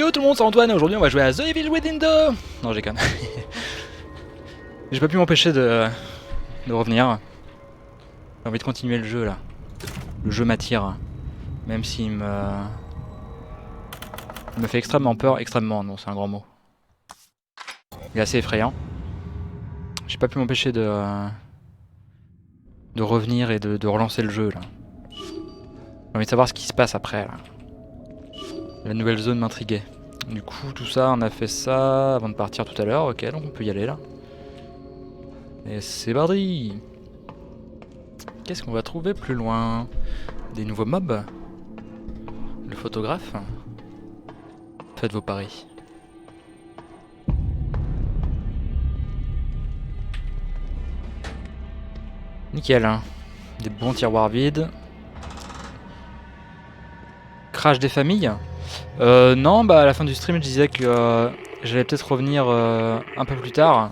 Yo tout le monde, c'est Antoine et aujourd'hui on va jouer à The Evil Within 2. Non, j'ai conne. J'ai pas pu m'empêcher de revenir. J'ai envie de continuer le jeu là. Le jeu m'attire. Même s'il me fait extrêmement peur. Extrêmement, non, c'est un grand mot. Il est assez effrayant. J'ai pas pu m'empêcher de revenir et de relancer le jeu là. J'ai envie de savoir ce qui se passe après là. La nouvelle zone m'intriguait. Du coup, tout ça, on a fait ça avant de partir tout à l'heure. Ok, donc on peut y aller là. Et c'est parti. Qu'est-ce qu'on va trouver plus loin? Des nouveaux mobs? Le photographe? Faites vos paris. Nickel, hein. Des bons tiroirs vides. Crash des familles? Non, bah à la fin du stream je disais que j'allais peut-être revenir un peu plus tard.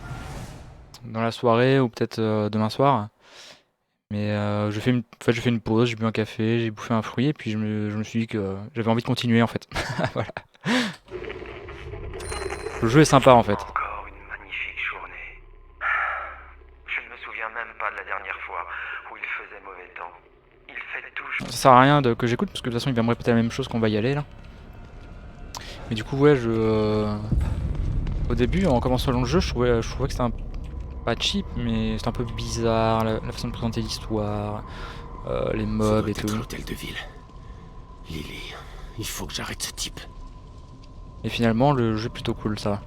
Dans la soirée ou peut-être demain soir. Mais je fais une pause, j'ai bu un café, j'ai bouffé un fruit et puis je me suis dit que j'avais envie de continuer en fait. Voilà. Le jeu est sympa en fait. Encore une magnifique journée. Je ne me souviens même pas de la dernière fois où il faisait mauvais temps. Il fait toujours... Ça sert à rien que j'écoute parce que de toute façon il va me répéter la même chose qu'on va y aller là. Mais du coup ouais au début en commençant le jeu je trouvais que c'était pas cheap mais c'était un peu bizarre la façon de présenter l'histoire, les mobs et tout. L'hôtel de ville. Lily, il faut que j'arrête ce type. Et finalement le jeu est plutôt cool ça.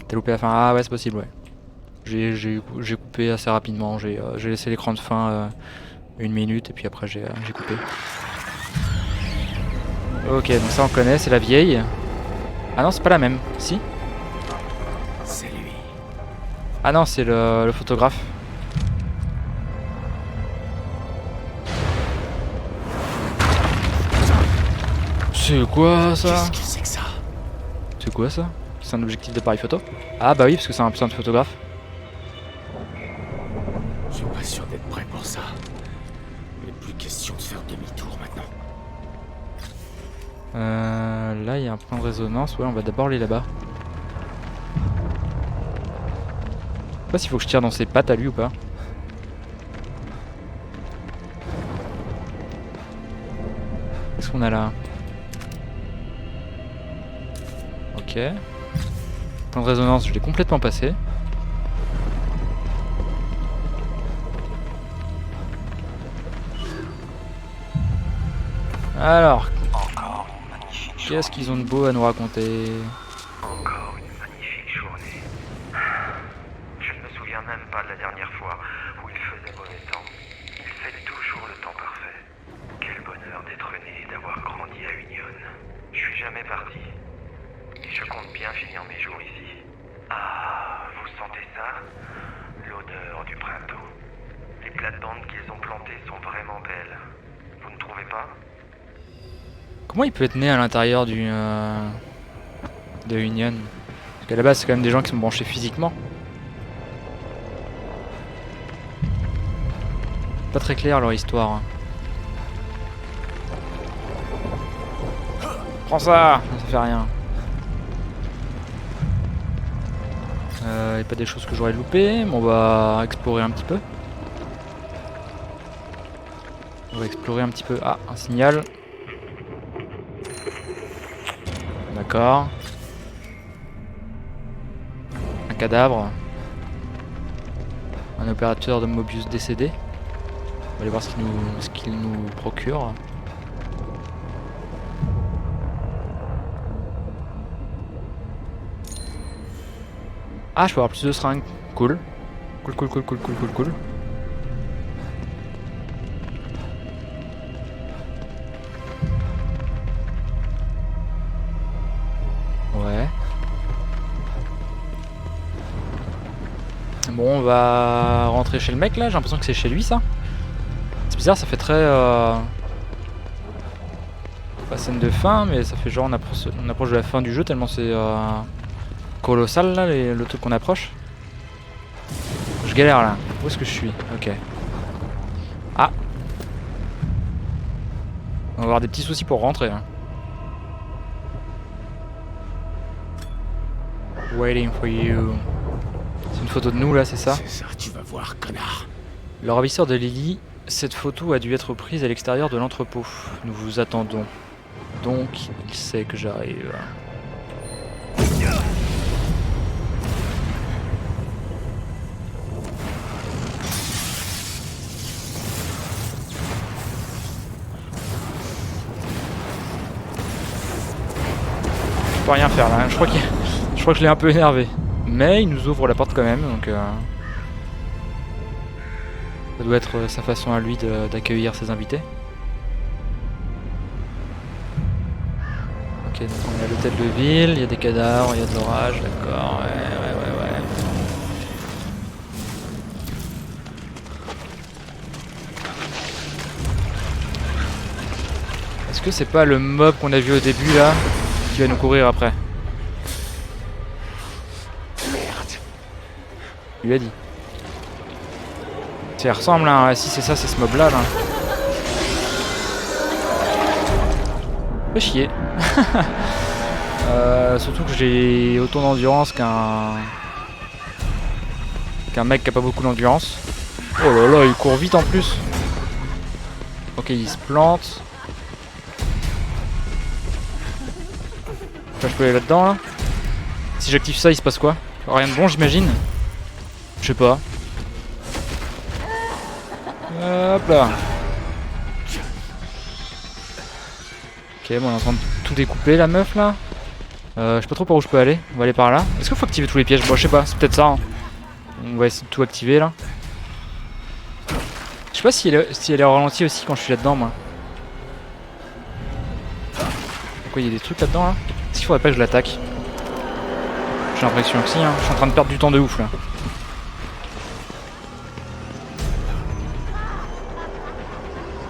T'as loupé la fin? Ah ouais c'est possible ouais. J'ai coupé assez rapidement, j'ai laissé l'écran de fin 1 minute et puis après j'ai coupé. Ok donc ça on connaît, c'est la vieille. Ah non c'est pas la même, si? C'est lui. Ah non c'est le photographe. C'est quoi ça? Qu'est-ce que c'est que ça? C'est quoi ça? C'est un objectif d'appareil photo? Ah bah oui parce que c'est un putain de photographe. Je suis pas sûr d'être prêt pour ça. Il n'est plus question de faire demi-tour maintenant. Là il y a un point de résonance, ouais on va d'abord aller là-bas. Je sais pas s'il faut que je tire dans ses pattes à lui ou pas. Qu'est-ce qu'on a là? Ok. Point de résonance, je l'ai complètement passé. Alors, qu'est-ce qu'ils ont de beau à nous raconter? Encore une magnifique journée. Je ne me souviens même pas de la dernière fois où il faisait mauvais temps. Il fait toujours le temps parfait. Quel bonheur d'être né et d'avoir grandi à Union. Je suis jamais parti. Et je compte bien finir mes jours ici. Ah, vous sentez ça? L'odeur du printemps. Les plates-bandes qu'ils ont plantées sont vraiment belles. Vous ne trouvez pas? Comment il peut être né à l'intérieur de Union? Parce qu'à la base c'est quand même des gens qui sont branchés physiquement. Pas très clair leur histoire. Hein. Prends ça! Ça fait rien. Y'a pas des choses que j'aurais loupées, mais on va explorer un petit peu. On va explorer un petit peu. Ah, un signal. D'accord. Un cadavre. Un opérateur de Mobius décédé. On va aller voir ce qu'il nous procure. Ah, je peux avoir plus de seringues. Cool. Cool. Ouais. Bon, on va rentrer chez le mec là. J'ai l'impression que c'est chez lui ça. C'est bizarre, ça fait très... Pas scène de fin, mais ça fait genre on approche de la fin du jeu tellement c'est... colossal là, le truc qu'on approche. Je galère là. Où est-ce que je suis? Ok. Ah. On va avoir des petits soucis pour rentrer. Hein. Waiting for you. C'est une photo de nous là, c'est ça? C'est ça, tu vas voir, connard. Le ravisseur de Lily, cette photo a dû être prise à l'extérieur de l'entrepôt. Nous vous attendons. Donc, il sait que j'arrive. Je peux rien faire là, je crois que je l'ai un peu énervé. Mais il nous ouvre la porte quand même, donc ça doit être sa façon à lui d'accueillir ses invités. Ok, donc on est à l'hôtel de ville, il y a des cadavres, il y a de l'orage, d'accord, ouais. Est-ce que c'est pas le mob qu'on a vu au début là, qui va nous courir après? Il lui a dit. Ça ressemble là, si c'est ça, c'est ce mob là. Fait chier. Surtout que j'ai autant d'endurance qu'un mec qui a pas beaucoup d'endurance. Oh là là, il court vite en plus. Ok, il se plante. Là, je peux aller là-dedans là. Si j'active ça, il se passe quoi? Rien de bon, j'imagine. Je sais pas. Hop là. Ok, bon, on est en train de tout découper la meuf là. Je sais pas trop par où je peux aller. On va aller par là. Est-ce qu'il faut activer tous les pièges? Bon, je sais pas, c'est peut-être ça. Hein. On va essayer de tout activer là. Je sais pas si elle est au ralenti aussi quand je suis là-dedans moi. Pourquoi il y a des trucs là-dedans là? Est-ce qu'il faudrait pas que je l'attaque? J'ai l'impression que si, hein. Je suis en train de perdre du temps de ouf là.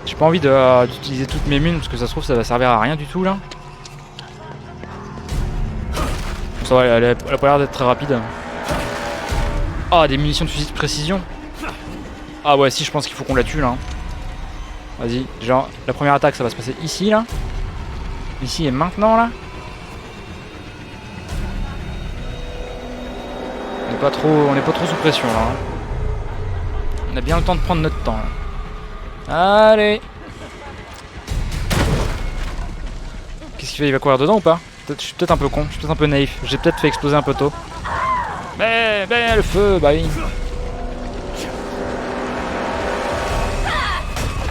J'ai pas envie d'utiliser toutes mes mines parce que ça se trouve ça va servir à rien du tout là. Ça va, elle a pas l'air d'être très rapide. Ah, des munitions de fusil de précision. Ah ouais, si, je pense qu'il faut qu'on la tue là. Vas-y, genre la première attaque ça va se passer ici là. Ici et maintenant là. On n'est pas trop sous pression là. Hein. On a bien le temps de prendre notre temps là. Allez. Qu'est-ce qu'il fait? Il va courir dedans ou pas? Je suis peut-être un peu con, je suis peut-être un peu naïf. J'ai peut-être fait exploser un peu tôt. Mais le feu, bah oui.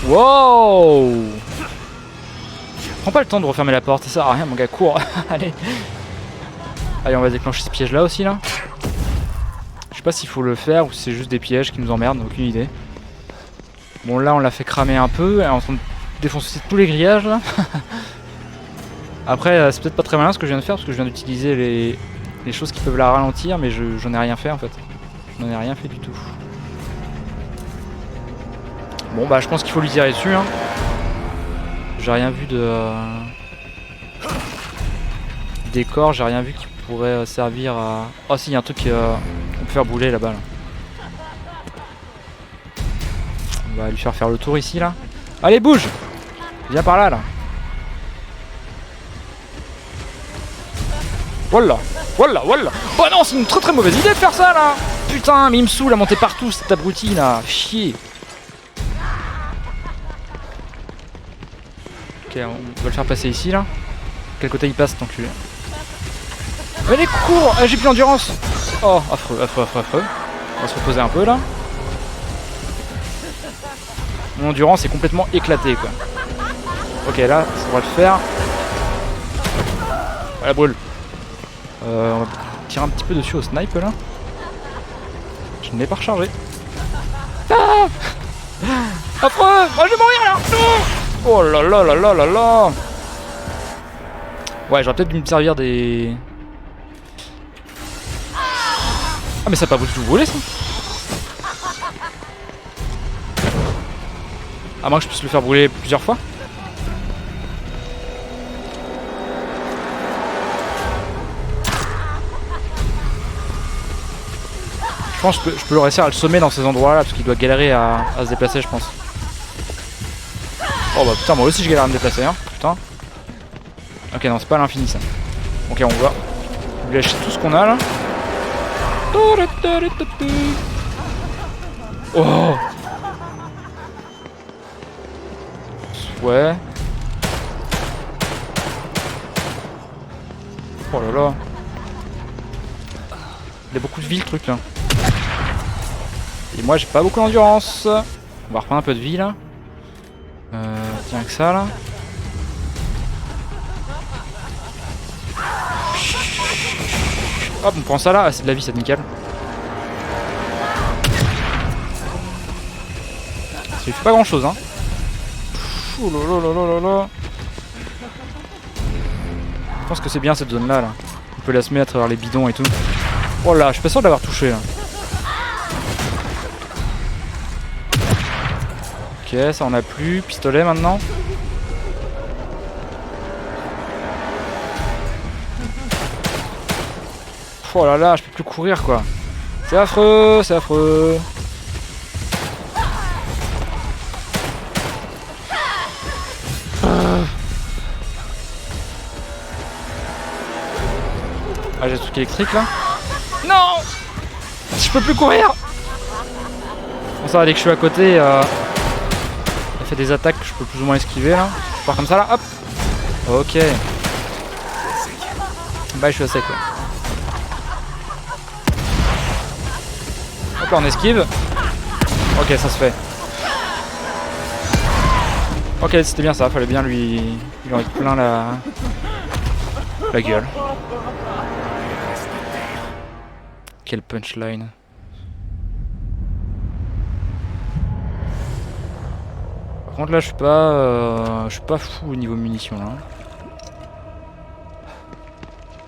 Wow. Prends pas le temps de refermer la porte, ça sert à rien mon gars, cours. Allez. Allez, on va déclencher ce piège là aussi là. Je sais pas s'il faut le faire ou si c'est juste des pièges qui nous emmerdent, aucune idée. Bon là on l'a fait cramer un peu, elle est en train de défoncer tous les grillages là. Après c'est peut-être pas très malin ce que je viens de faire parce que je viens d'utiliser les choses qui peuvent la ralentir mais j'en ai rien fait en fait. J'en ai rien fait du tout. Bon bah je pense qu'il faut lui tirer dessus hein. J'ai rien vu de décor, j'ai rien vu qui pourrait servir à... Oh si, il y a un truc qu'on peut faire brûler là-bas là. On va lui faire le tour ici là. Allez bouge. Viens par là là. Voilà. Voilà. Oh non, c'est une très mauvaise idée de faire ça là. Putain, mais il me saoule à monter partout cet abruti là. Chier. Ok, on va le faire passer ici là. Quel côté il passe cet enculé? Allez, cours! J'ai plus d'endurance! Oh, affreux. On va se reposer un peu là. Mon endurance est complètement éclatée quoi. Ok, là, ça devrait le faire. Voilà, brûle. On va tirer un petit peu dessus au snipe là. Je ne l'ai pas rechargé. Ah! Affreux! Oh, je vais mourir là! Oh là là! Ouais, j'aurais peut-être dû me servir des... Ah mais ça n'a pas du tout volé ça. À moins que je puisse le faire brûler plusieurs fois. Je pense que je peux le réussir à le sommer dans ces endroits là parce qu'il doit galérer à se déplacer je pense. Oh bah putain moi aussi je galère à me déplacer hein, putain. Ok non c'est pas à l'infini ça. Ok on va lui lâcher tout ce qu'on a là. Oh. Ouais. Oh là là. Il y a beaucoup de vie le truc là. Et moi j'ai pas beaucoup d'endurance. On va reprendre un peu de vie là. Tiens que ça là. Hop, on prend ça là. Ah, c'est de la vie, c'est nickel. Ça lui fait pas grand chose hein. Oh là là là là là là. Je pense que c'est bien cette zone là, là. On peut la semer à travers les bidons et tout. Oh là, je suis pas sûr de l'avoir touché là. Ok, ça on a plus. Pistolet maintenant. Oh là là, je peux plus courir quoi. C'est affreux, c'est affreux. Ah, j'ai le truc électrique là. Non, je peux plus courir. Bon ça va, dès que je suis à côté, il fait des attaques que je peux plus ou moins esquiver là. Je pars comme ça là, hop. Ok. Bah je suis à sec là. Hop là on esquive. Ok ça se fait. Ok c'était bien ça, fallait bien lui en mettre plein la gueule. Quel punchline. Par contre là je suis pas fou au niveau munitions là.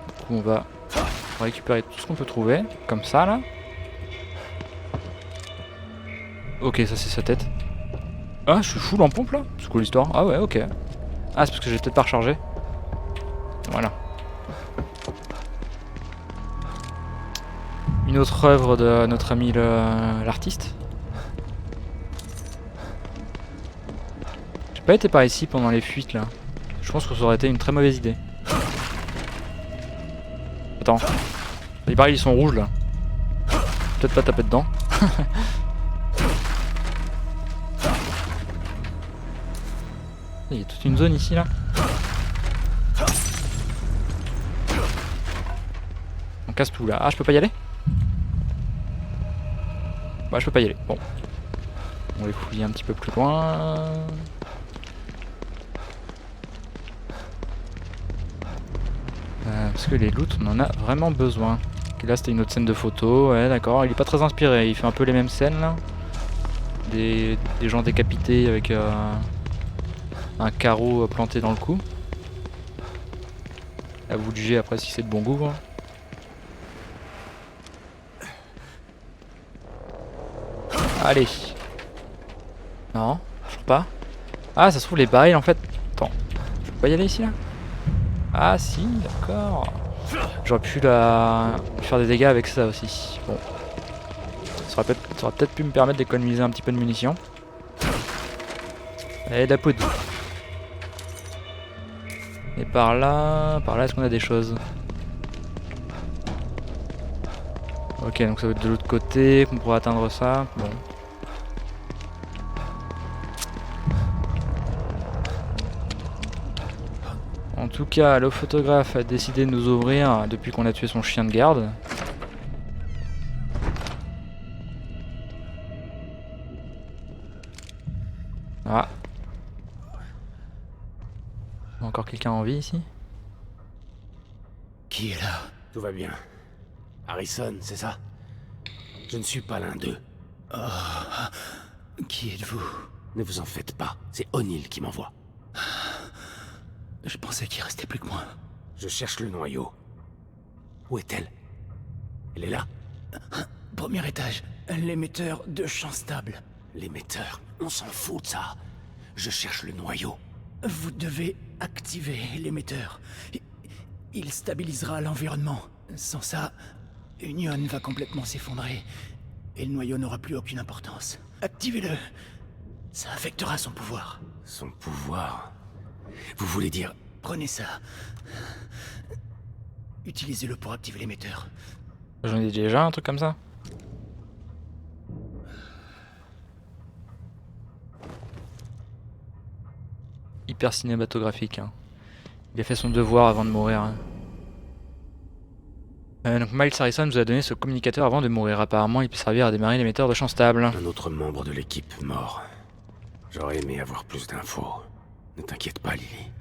Du coup on va récupérer tout ce qu'on peut trouver, comme ça là. Ok ça c'est sa tête. Ah je suis full en pompe là. C'est quoi l'histoire? Ah ouais ok. Ah c'est parce que j'ai peut-être pas rechargé. Voilà. Une autre œuvre de notre ami l'artiste. J'ai pas été par ici pendant les fuites là. Je pense que ça aurait été une très mauvaise idée. Attends. Il paraît ils sont rouges là. Peut-être pas taper dedans. Il y a toute une zone ici là. On casse tout là. Ah je peux pas y aller? Bah je peux pas y aller. Bon. On va les fouiller un petit peu plus loin. Parce que les loots on en a vraiment besoin. Et là c'était une autre scène de photo. Ouais d'accord. Il est pas très inspiré. Il fait un peu les mêmes scènes là. Des gens décapités avec un carreau planté dans le cou. À vous de juger après si c'est de bon goût. Hein. Allez. Non, toujours pas. Ah, ça se trouve les barils en fait. Attends, je peux pas y aller ici là? Ah si, d'accord. J'aurais pu faire des dégâts avec ça aussi. Bon. Ça aurait peut-être pu me permettre d'économiser un petit peu de munitions. Et de la poudre. Et par là, est-ce qu'on a des choses? Ok, donc ça va être de l'autre côté qu'on pourra atteindre ça. Bon. En tout cas, le photographe a décidé de nous ouvrir depuis qu'on a tué son chien de garde. Ah. Encore quelqu'un en vie ici? Qui est là? Tout va bien. Harrison, c'est ça? Je ne suis pas l'un d'eux. Oh. Qui êtes-vous? Ne vous en faites pas, c'est O'Neill qui m'envoie. Je pensais qu'il restait plus que moi. Je cherche le noyau. Où est-elle? Elle est là? Premier étage, l'émetteur de champ stable. L'émetteur, on s'en fout de ça. Je cherche le noyau. Vous devez activer l'émetteur. Il stabilisera l'environnement. Sans ça, Union va complètement s'effondrer. Et le noyau n'aura plus aucune importance. Activez-le. Ça affectera son pouvoir. Son pouvoir? Vous voulez dire... Prenez ça. Utilisez-le pour activer l'émetteur. J'en ai déjà un truc comme ça. Hyper cinématographique. Hein. Il a fait son devoir avant de mourir. Hein. Donc Miles Harrison nous a donné ce communicateur avant de mourir. Apparemment, il peut servir à démarrer l'émetteur de champ stable. Un autre membre de l'équipe mort. J'aurais aimé avoir plus d'infos. Ne t'inquiète pas, Lily.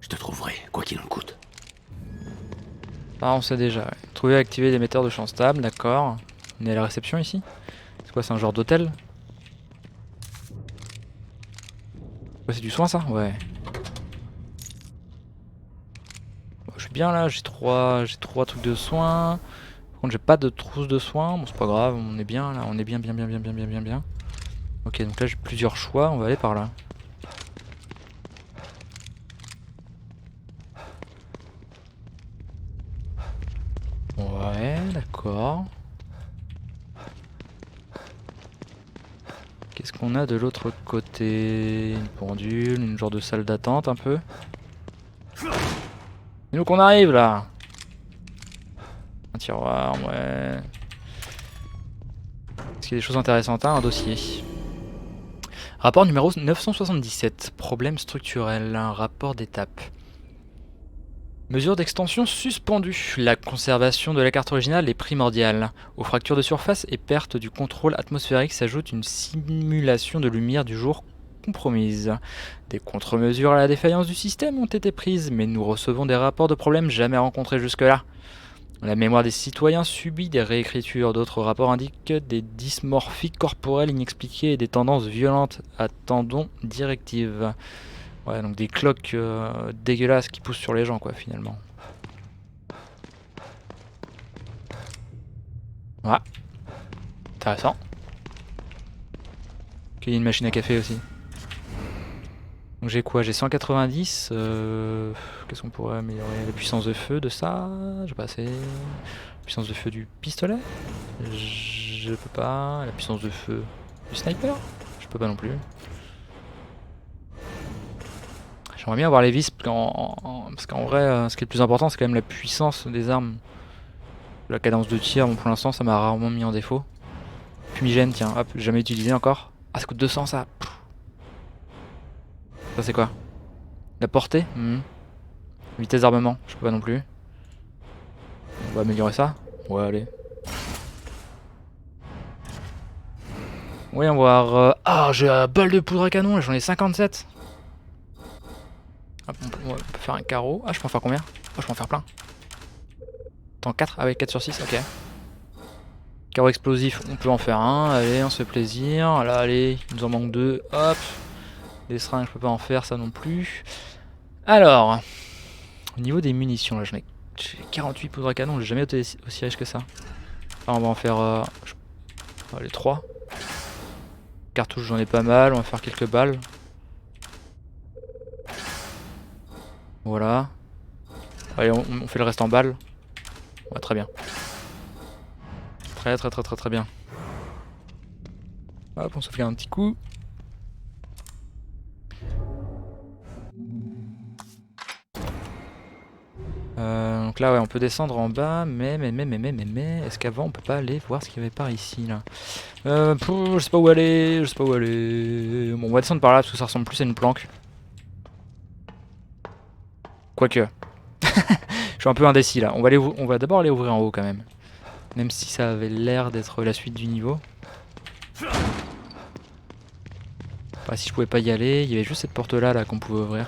Je te trouverai, quoi qu'il en coûte. Ah, on sait déjà. Ouais. Trouver et activer l'émetteur de champ stable, d'accord. On est à la réception ici. C'est quoi, c'est un genre d'hôtel? Ouais, c'est du soin ça? Ouais. Bon, je suis bien là, j'ai trois trucs de soins. Par contre j'ai pas de trousse de soins, bon c'est pas grave, on est bien là, on est bien. Ok, donc là j'ai plusieurs choix, on va aller par là. Ouais, d'accord. Qu'est-ce qu'on a de l'autre côté? Une pendule, une genre de salle d'attente un peu. Et donc on arrive là. Un tiroir, ouais. Est-ce qu'il y a des choses intéressantes? Un dossier. Rapport numéro 977. Problème structurel. Un rapport d'étape. Mesure d'extension suspendue. La conservation de la carte originale est primordiale. Aux fractures de surface et perte du contrôle atmosphérique s'ajoute une simulation de lumière du jour compromise. Des contre-mesures à la défaillance du système ont été prises, mais nous recevons des rapports de problèmes jamais rencontrés jusque-là. La mémoire des citoyens subit des réécritures. D'autres rapports indiquent des dysmorphies corporelles inexpliquées et des tendances violentes. Attendons directive. Ouais, donc des cloques dégueulasses qui poussent sur les gens, quoi, finalement. Ouais. Intéressant. Ok, il y a une machine à café aussi. Donc j'ai quoi? J'ai 190. Qu'est-ce qu'on pourrait améliorer? La puissance de feu de ça? J'ai pas assez. La puissance de feu du pistolet? Je peux pas. La puissance de feu du sniper? Je peux pas non plus. J'aimerais bien avoir les vis parce qu'en vrai, ce qui est le plus important, c'est quand même la puissance des armes. La cadence de tir, bon, pour l'instant, ça m'a rarement mis en défaut. Fumigène, tiens, hop, jamais utilisé encore. Ah, ça coûte 200 ça. Pff. Ça, c'est quoi? La portée? Vitesse d'armement, je peux pas non plus. On va améliorer ça? Ouais, allez. Voyons voir. Ah, j'ai un bol de poudre à canon, j'en ai 57. Hop, on peut faire un carreau. Ah, je peux en faire combien? Oh, je peux en faire plein. Attends, 4? Ah ouais, 4 sur 6, ok. Carreau explosif, on peut en faire un. Allez, on se fait plaisir. Là, allez, il nous en manque 2. Hop. Des seringues, je peux pas en faire, ça non plus. Alors, au niveau des munitions, là, j'ai 48 poudres à canon. J'ai jamais été aussi riche que ça. Là, on va en faire... allez, 3. Cartouches, j'en ai pas mal. On va faire quelques balles. Voilà. Allez, on fait le reste en balles. Ouais, très bien. Très bien. Hop, on se fait un petit coup. Donc là, ouais, on peut descendre en bas, mais, est-ce qu'avant on peut pas aller voir ce qu'il y avait par ici là? Je sais pas où aller, Bon, on va descendre par là parce que ça ressemble plus à une planque. Quoique. Je suis un peu indécis là. On va d'abord aller ouvrir en haut quand même. Même si ça avait l'air d'être la suite du niveau. Enfin, si je pouvais pas y aller, il y avait juste cette porte là qu'on pouvait ouvrir.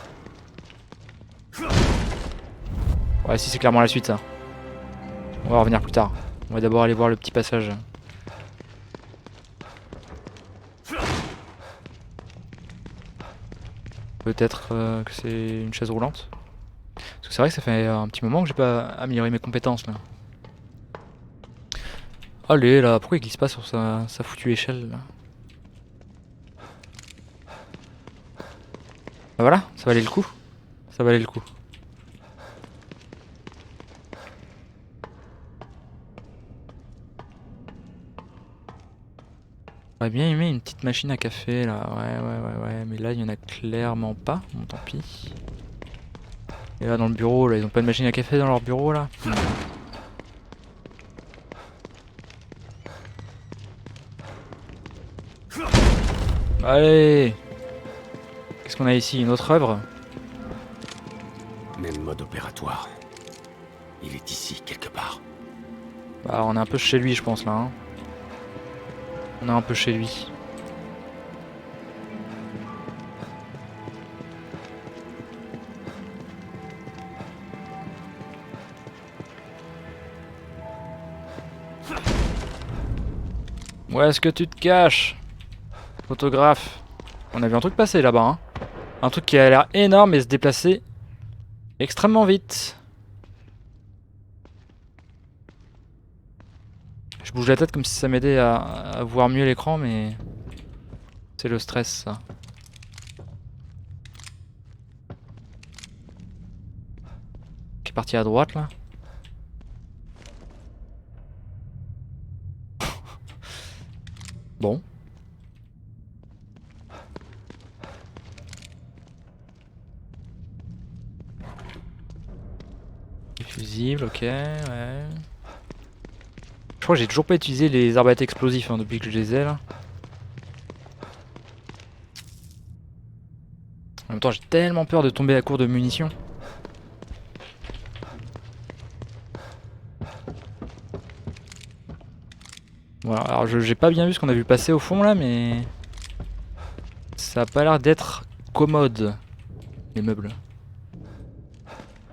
Ouais, si c'est clairement la suite ça. On va revenir plus tard. On va d'abord aller voir le petit passage. Peut-être que c'est une chaise roulante. Parce que c'est vrai que ça fait un petit moment que j'ai pas amélioré mes compétences là. Allez là, pourquoi il glisse pas sur sa foutue échelle là? Bah voilà, ça valait le coup. Ça valait le coup. J'aurais bien aimé une petite machine à café là, ouais, mais là il y en a clairement pas, bon tant pis. Et là dans le bureau, là, ils ont pas de machine à café dans leur bureau là? Allez! Qu'est-ce qu'on a ici? Une autre œuvre? Même mode opératoire. Il est ici, quelque part. Bah on est un peu chez lui je pense là. Hein. On est un peu chez lui. Où est-ce que tu te caches? Photographe. On a vu un truc passer là-bas. Hein. Un truc qui a l'air énorme et se déplacer extrêmement vite. Je bouge la tête comme si ça m'aidait à voir mieux l'écran, mais c'est le stress ça. Qui est parti à droite là. Bon. Les fusibles, ok, ouais. Je crois que j'ai toujours pas utilisé les arbalètes explosifs hein, depuis que je les ai là. En même temps j'ai tellement peur de tomber à court de munitions. Voilà, alors j'ai pas bien vu ce qu'on a vu passer au fond là mais... Ça a pas l'air d'être commode, les meubles.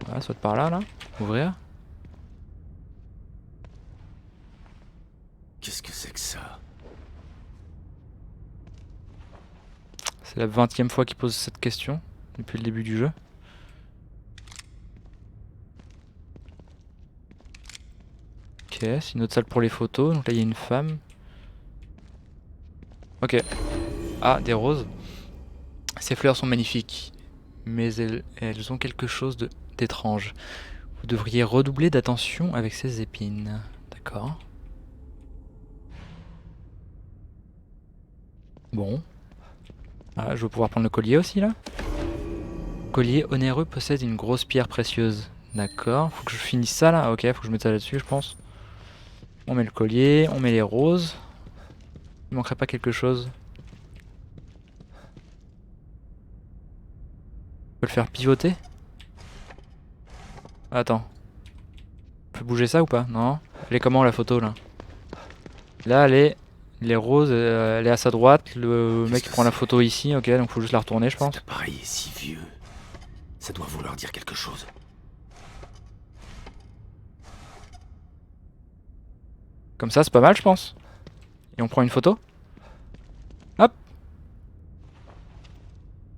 Voilà, soit par là, là. Ouvrir. Qu'est-ce que c'est que ça? C'est la 20e fois qu'il pose cette question, depuis le début du jeu. Ok, c'est une autre salle pour les photos, donc là il y a une femme. Ok. Ah, des roses. Ces fleurs sont magnifiques, mais elles ont quelque chose d'étrange. Vous devriez redoubler d'attention avec ces épines. D'accord. Bon. Ah, je vais pouvoir prendre le collier aussi là. Le collier onéreux possède une grosse pierre précieuse. D'accord. Faut que je finisse ça là. Ok, faut que je mette ça là-dessus, je pense. On met le collier, on met les roses. Il manquerait pas quelque chose. On peut le faire pivoter. Attends. On peut bouger ça ou pas? Non. Elle est comment la photo là? Là elle est... Les roses, elle est à sa droite. Le mec qui prend la photo ici. Ok, donc faut juste la retourner je pense. Cet appareil est si vieux. Ça doit vouloir dire quelque chose. Comme ça c'est pas mal je pense. Et on prend une photo. Hop.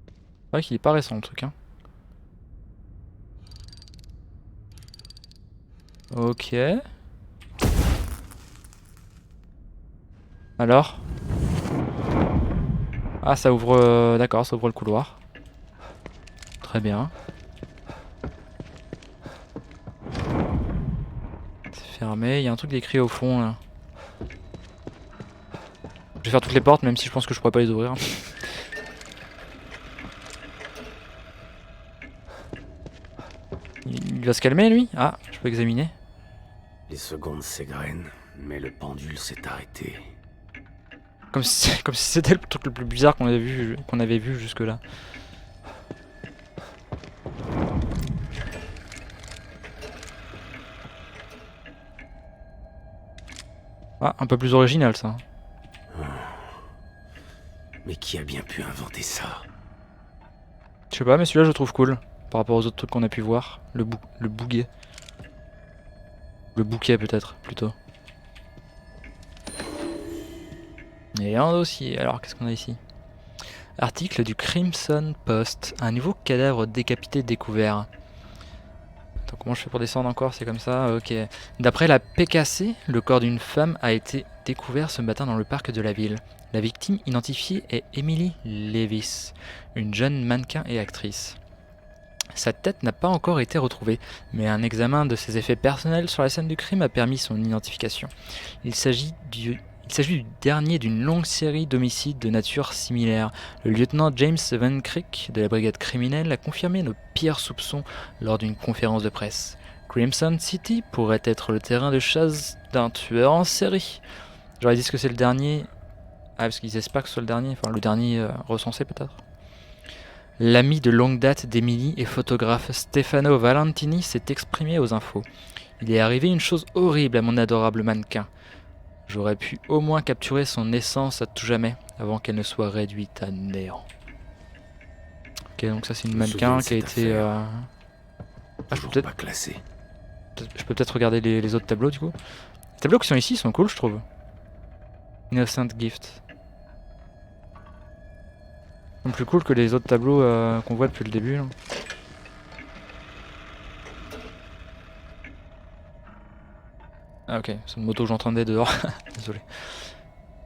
C'est vrai qu'il est pas récent le truc hein. Ok. Alors? Ah ça ouvre... D'accord, ça ouvre le couloir. Très bien. C'est fermé, il y a un truc d'écrit au fond là. Je vais faire toutes les portes même si je pense que je pourrais pas les ouvrir. Il va se calmer lui? Ah, je peux examiner. Les secondes s'égrènent, mais le pendule s'est arrêté. Comme si c'était le truc le plus bizarre qu'on avait vu jusque là. Ah, un peu plus original ça. Mais qui a bien pu inventer ça? Je sais pas, mais celui-là je le trouve cool. Par rapport aux autres trucs qu'on a pu voir. Le bouquet. Le bouquet peut-être, plutôt. Et un dossier, alors qu'est-ce qu'on a ici? Article du Crimson Post. Un nouveau cadavre décapité découvert. Attends, comment je fais pour descendre encore? C'est comme ça, ok. D'après la PKC, le corps d'une femme a été découvert ce matin dans le parc de la ville. La victime identifiée est Emily Levis, une jeune mannequin et actrice. Sa tête n'a pas encore été retrouvée, mais un examen de ses effets personnels sur la scène du crime a permis son identification. Il s'agit Il s'agit du dernier d'une longue série d'homicides de nature similaire. Le lieutenant James Van Crick de la brigade criminelle a confirmé nos pires soupçons lors d'une conférence de presse. Crimson City pourrait être le terrain de chasse d'un tueur en série. J'aurais dit que c'est le dernier. Ah, parce qu'ils espèrent que ce soit le dernier. Enfin, le dernier recensé peut-être. L'ami de longue date d'Emily et photographe Stefano Valentini s'est exprimé aux infos. Il est arrivé une chose horrible à mon adorable mannequin. J'aurais pu au moins capturer son essence à tout jamais avant qu'elle ne soit réduite à néant. Ok, donc ça c'est une Je me mannequin souviens de qui a cette été. affaire. Ah, je Toujours peux pas classé. je peux peut-être regarder les autres tableaux du coup. Les tableaux qui sont ici sont cool, je trouve. Innocent Gift. Ils sont plus cool que les autres tableaux qu'on voit depuis le début. Là. Ah ok, c'est une moto que j'entendais dehors. Désolé.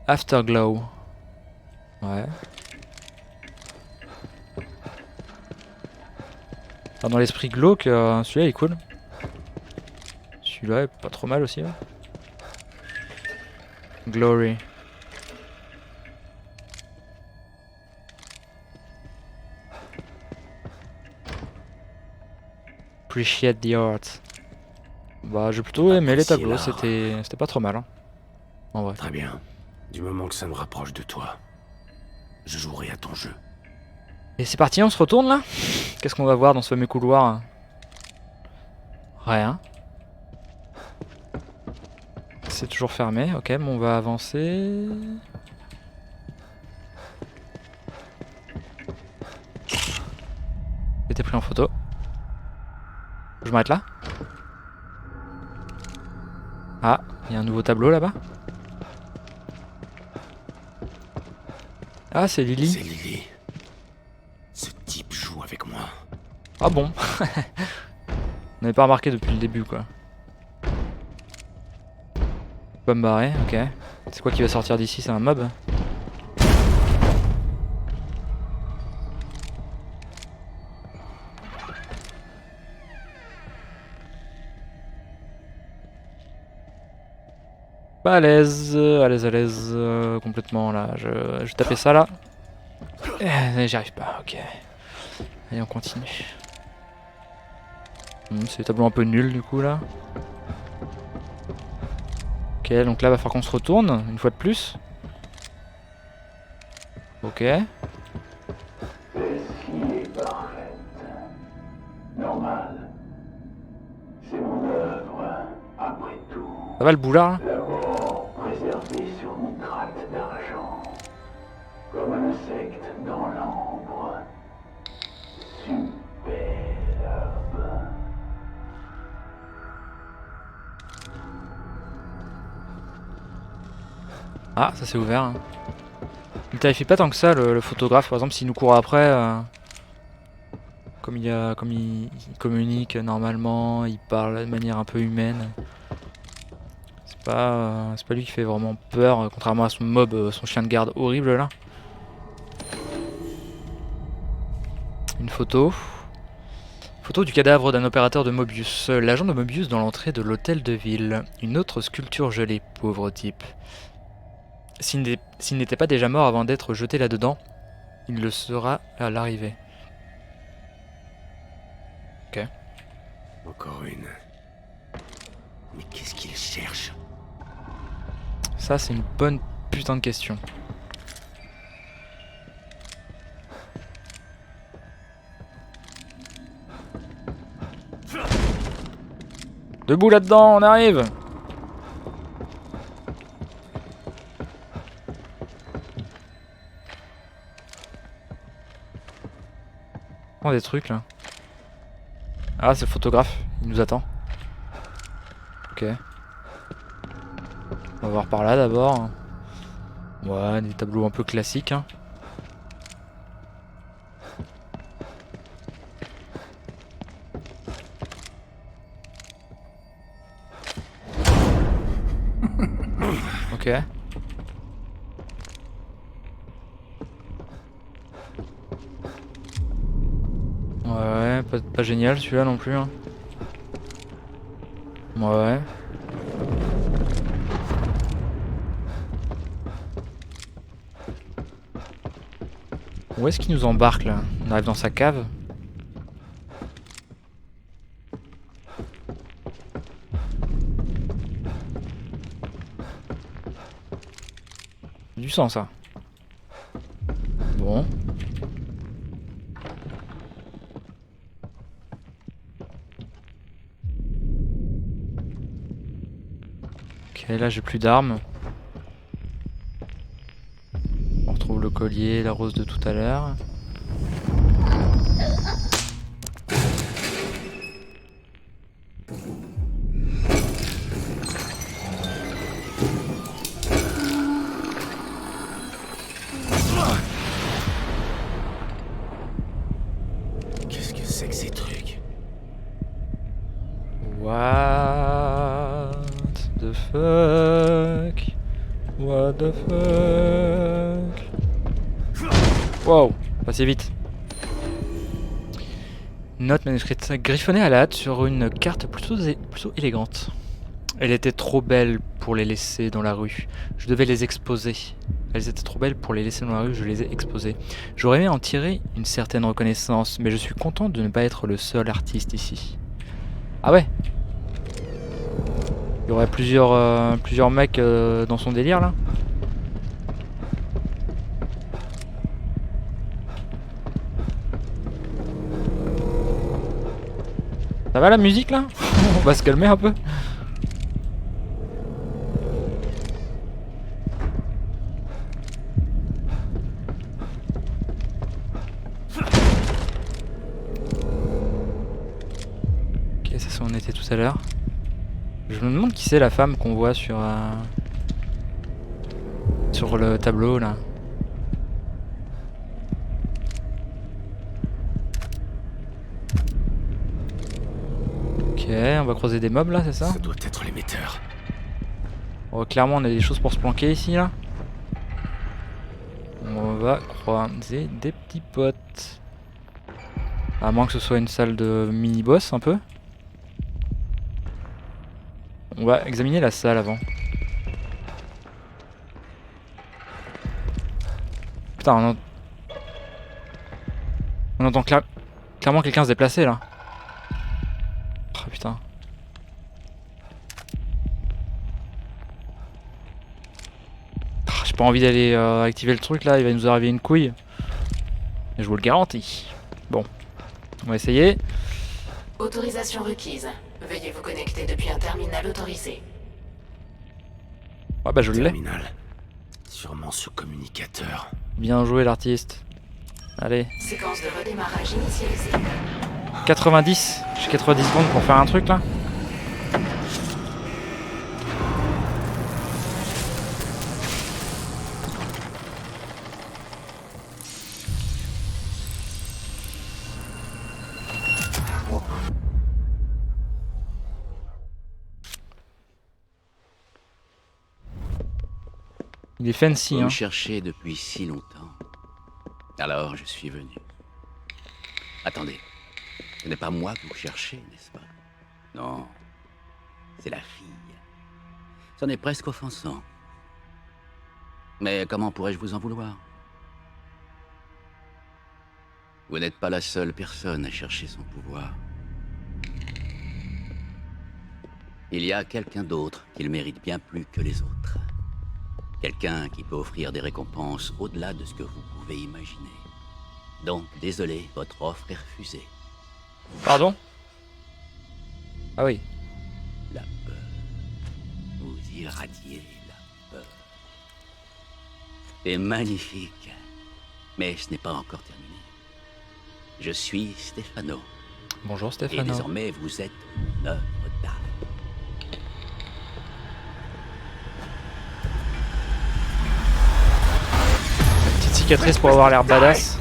Afterglow. Ouais. Alors dans l'esprit glauque, celui-là il est cool. Celui-là est pas trop mal aussi. Hein. Glory. Appreciate the art. Bah j'ai plutôt aimé les Apprécier tableaux, l'art. c'était pas trop mal. Hein. En vrai. Très bien. Du moment que ça me rapproche de toi, je jouerai à ton jeu. Et c'est parti, on se retourne là. Qu'est-ce qu'on va voir dans ce fameux couloir hein? Rien. C'est toujours fermé, ok, bon on va avancer. J'étais pris en photo. Je m'arrête là. Ah, il y a un nouveau tableau là-bas. Ah, c'est Lily. C'est Lily. Ce type joue avec moi. Ah bon. On n'avait pas remarqué depuis le début quoi. Pas me barrer, ok. C'est quoi qui va sortir d'ici? C'est un mob? Pas à l'aise, complètement là. Je tapais ça là. J'y arrive pas, ok. Allez, on continue. C'est des tableaux un peu nuls du coup là. Ok, donc là va falloir qu'on se retourne une fois de plus. Ok. Celle-ci est parfaite. Normal. C'est mon œuvre, après tout. Ça va le boulard là? L'amour préservé sur mon crâne d'argent. Comme un insecte dans l'ambre. Superbe. Ah, ça s'est ouvert. Hein. Il terrifie pas tant que ça le photographe, par exemple s'il nous court après. Comme il communique normalement, il parle de manière un peu humaine. C'est pas lui qui fait vraiment peur, contrairement à son mob, son chien de garde horrible là. Une photo. Photo du cadavre d'un opérateur de Mobius. L'agent de Mobius dans l'entrée de l'hôtel de ville. Une autre sculpture gelée, pauvre type. S'il n'était pas déjà mort avant d'être jeté là-dedans, il le sera à l'arrivée. Ok. Encore une. Mais qu'est-ce qu'il cherche? Ça, c'est une bonne putain de question. Debout là-dedans, on arrive! Oh, des trucs là. Ah, c'est le photographe, il nous attend. Ok. On va voir par là d'abord. Ouais, des tableaux un peu classiques. Hein. Ok. Ouais, pas génial celui-là non plus. Hein. Ouais. Où est-ce qu'il nous embarque là? On arrive dans sa cave. Du sang ça. Bon. Ok, là j'ai plus d'armes. On retrouve le collier, la rose de tout à l'heure. Qu'est-ce que c'est que ces trucs? What the fuck? What the fuck? Wow, passez vite. Note manuscrite griffonnée à la hâte sur une carte plutôt élégante. Elle était trop belle pour les laisser dans la rue. Je devais les exposer. Elles étaient trop belles pour les laisser dans la rue, je les ai exposées. J'aurais aimé en tirer une certaine reconnaissance, mais je suis content de ne pas être le seul artiste ici. Ah ouais? Il y aurait plusieurs mecs dans son délire là? Ça va la musique là? On va se calmer un peu. Ok, ça c'est où on était tout à l'heure. Je me demande qui c'est la femme qu'on voit sur le tableau là. Ok, on va croiser des mobs là, c'est ça? Ça doit être l'émetteur. Oh, clairement on a des choses pour se planquer ici là. On va croiser des petits potes. À moins que ce soit une salle de mini-boss un peu. On va examiner la salle avant. Putain, on entend clairement quelqu'un se déplacer là. Oh putain. Oh, j'ai pas envie d'aller activer le truc là, il va nous arriver une couille. Et je vous le garantis. Bon, on va essayer. Autorisation requise. Veuillez vous connecter depuis un terminal autorisé. Ouais bah je l'ai. Terminal. Sûrement ce communicateur. Bien joué l'artiste. Allez. Séquence de redémarrage initialisée. 90. J'ai 90 secondes pour faire un truc là. Il est fancy Vous hein. me cherchez depuis si longtemps. Alors je suis venu. Attendez, ce n'est pas moi que vous cherchez, n'est-ce pas? Non, c'est la fille. C'en est presque offensant. Mais comment pourrais-je vous en vouloir? Vous n'êtes pas la seule personne à chercher son pouvoir. Il y a quelqu'un d'autre qui le mérite bien plus que les autres. Quelqu'un qui peut offrir des récompenses au-delà de ce que vous pouvez imaginer. Donc, désolé, votre offre est refusée. Pardon? Ah oui. La peur. Vous irradiez la peur. C'est magnifique. Mais ce n'est pas encore terminé. Je suis Stefano. Bonjour Et Stefano. désormais, vous êtes mon œuvre d'art. Petite cicatrice pour avoir l'air badass.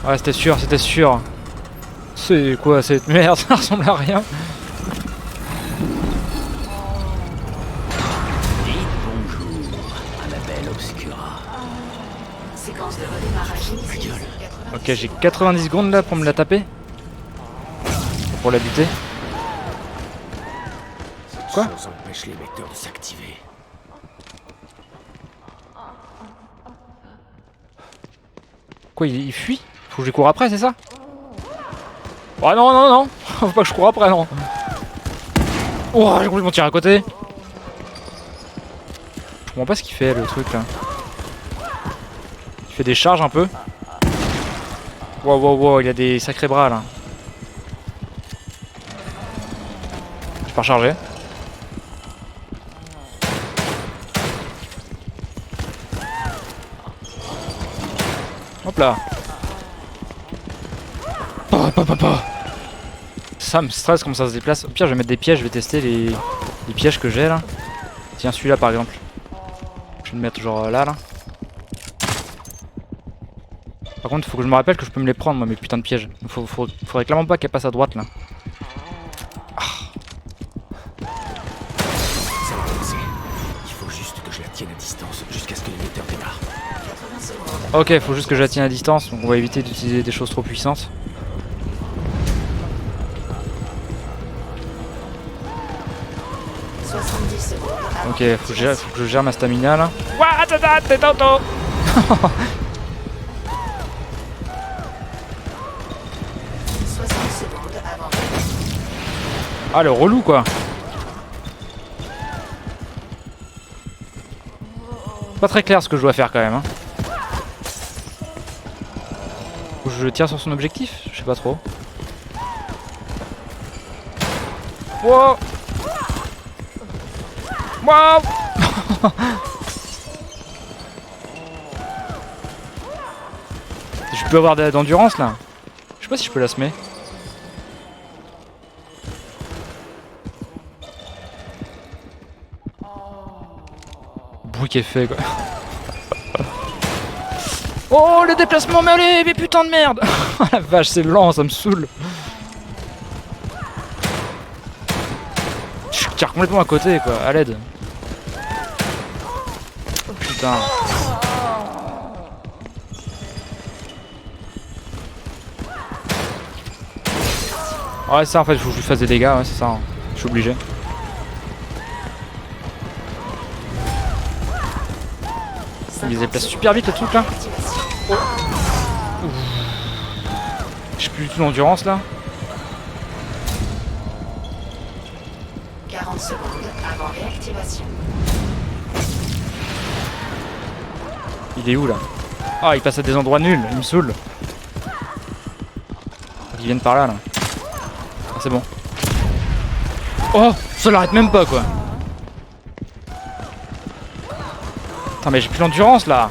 Ouais c'était sûr, c'était sûr. C'est quoi cette merde? Ça ressemble à rien. Dites bonjour à la belle Obscura. Séquence de redémarrage initialisée. Ok, j'ai 90 secondes là pour me la taper. Pour la buter. Quoi? Cette chose empêche l'émetteur de s'activer. Quoi, il fuit? Faut que je cours après, c'est ça? Oh non, non, non. Faut pas que je cours après, non. Oh, j'ai complètement tiré à côté. Je comprends pas ce qu'il fait, le truc, là. Il fait des charges, un peu. Wow, wow, wow, il a des sacrés bras, là. J'ai pas rechargé. Hop là. Ça me stresse comment ça se déplace. Au pire, je vais mettre des pièges, je vais tester les pièges que j'ai là. Tiens, celui-là par exemple. Je vais le mettre genre là, là. Par contre, il faut que je me rappelle que je peux me les prendre, moi, mes putains de pièges. Faudrait clairement pas qu'elle passe à droite là. Ça va commencer. Il faut juste que je la tienne à distance jusqu'à ce que l'émetteur démarre. 80 secondes. Ok, faut juste que je la tienne à distance, donc on va éviter d'utiliser des choses trop puissantes. Ok, faut que je gère ma stamina là. Ouah, t'es tantôt. 60 secondes avant. Ah, le relou quoi. Pas très clair ce que je dois faire quand même. Hein. Faut que je tire sur son objectif? Je sais pas trop. Wow. Wow. Je peux avoir d'endurance là. Je sais pas si je peux la semer. Bruit qui est fait quoi. Oh le déplacement, mais allez, mais putain de merde. La vache, c'est lent, ça me saoule. Je tire complètement à côté quoi, à l'aide. Putain. Ouais, ça en fait, il faut que je lui fasse des dégâts, ouais, c'est ça. Hein. Je suis obligé. Il se déplace super vite le truc là. Oh. J'ai plus du tout d'endurance là. 40 secondes avant réactivation. Il est où là? Ah, il passe à des endroits nuls, il me saoule. Faut qu'ils viennent par là là. Ah, c'est bon. Oh, ça l'arrête même pas quoi. Attends, mais j'ai plus d'endurance là.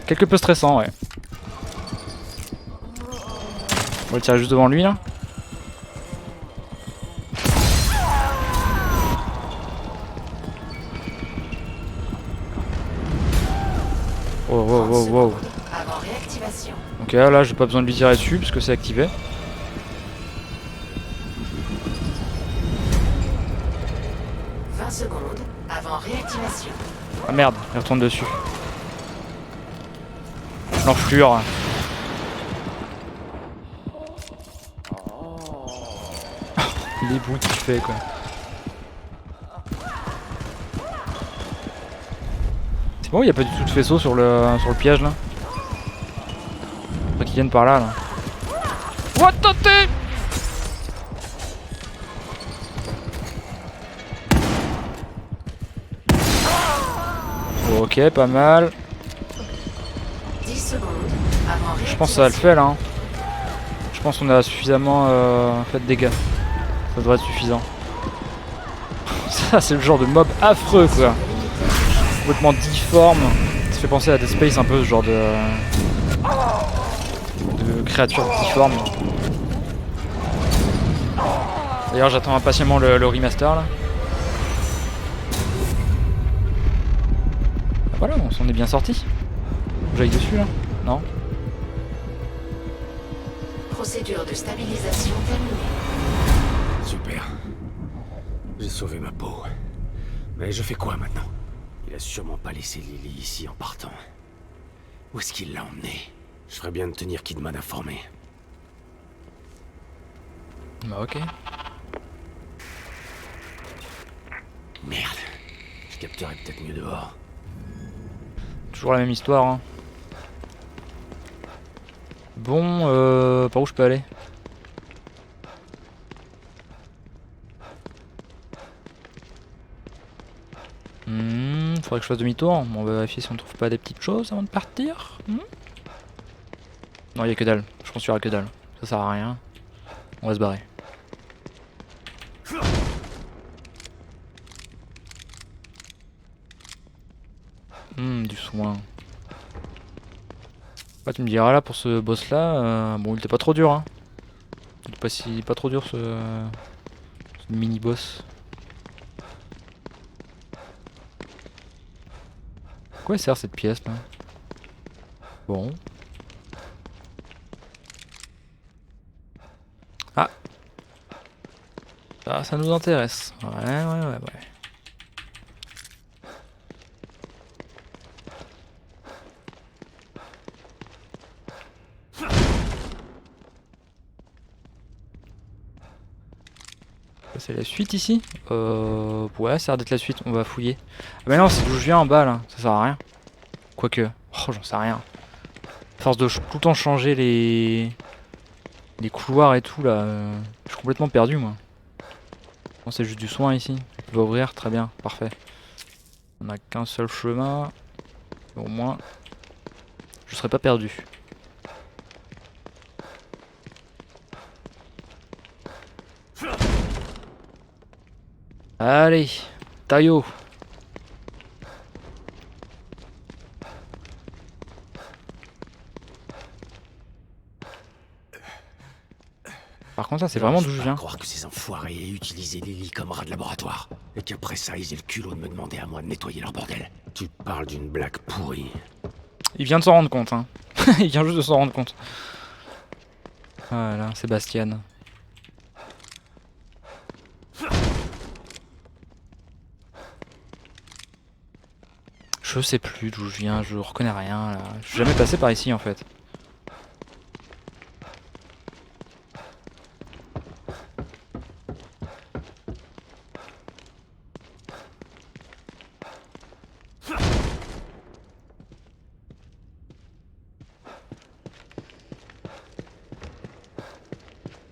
Quelque peu stressant, ouais. On va le tirer juste devant lui là. Oh, wow, wow, wow. Avant réactivation. Ok, là j'ai pas besoin de lui tirer dessus parce que c'est activé. Secondes avant réactivation. Ah merde, il retourne dessus. L'enflure. Les bruits qu'il fait quoi. C'est bon, il n'y a pas du tout de faisceau sur le piège là. Faudrait qu'ils viennent par là là. What the fuck? Ok, pas mal. 10 secondes avant Je pense que ça va le faire là. Hein. Je pense qu'on a suffisamment fait de dégâts. Ça devrait être suffisant. Ça, c'est le genre de mob affreux quoi. Complètement difforme. Ça fait penser à Dead Space un peu, ce genre de créatures difformes. D'ailleurs, j'attends impatiemment le remaster là. Voilà, on s'en est bien sorti. J'aille dessus là? Non? Procédure de stabilisation terminée. Super. J'ai sauvé ma peau. Mais je fais quoi maintenant? Il a sûrement pas laissé Lily ici en partant. Où est-ce qu'il l'a emmené? Je ferais bien de tenir Kidman informé. Bah ok. Merde. capteur est peut-être mieux dehors. Toujours la même histoire. Hein. Bon, par où je peux aller? Faudrait que je fasse demi-tour. On va vérifier si on trouve pas des petites choses avant de partir. Non, il y a que dalle. Je pense qu'il y aura que dalle. Ça sert à rien. On va se barrer. Du soin. Ouais, tu me diras là pour ce boss là, bon il était pas trop dur hein. Il est pas trop dur ce mini boss. À quoi sert cette pièce là? Bon. Ah, ça nous intéresse. Ouais. C'est la suite ici? Ouais, ça a l'air d'être la suite, on va fouiller. Ah bah non, c'est d'où je viens en bas là, ça sert à rien. Quoique, oh j'en sais rien. À force de tout le temps changer les couloirs et tout là, je suis complètement perdu moi. Bon, c'est juste du soin ici, il va ouvrir, très bien, parfait. On a qu'un seul chemin, au moins je serai pas perdu. Allez, Tayo. Par contre, ça c'est vraiment d'où je viens. Croire que ces enfoirés aient utilisé Lily comme rat de laboratoire. Et qu'après ça, ils aient le culot de me demander à moi de nettoyer leur bordel. Tu parles d'une blague pourrie. Il vient de s'en rendre compte, hein. Il vient juste de s'en rendre compte. Voilà, Sébastien. Je sais plus d'où je viens, je reconnais rien là. Je suis jamais passé par ici en fait.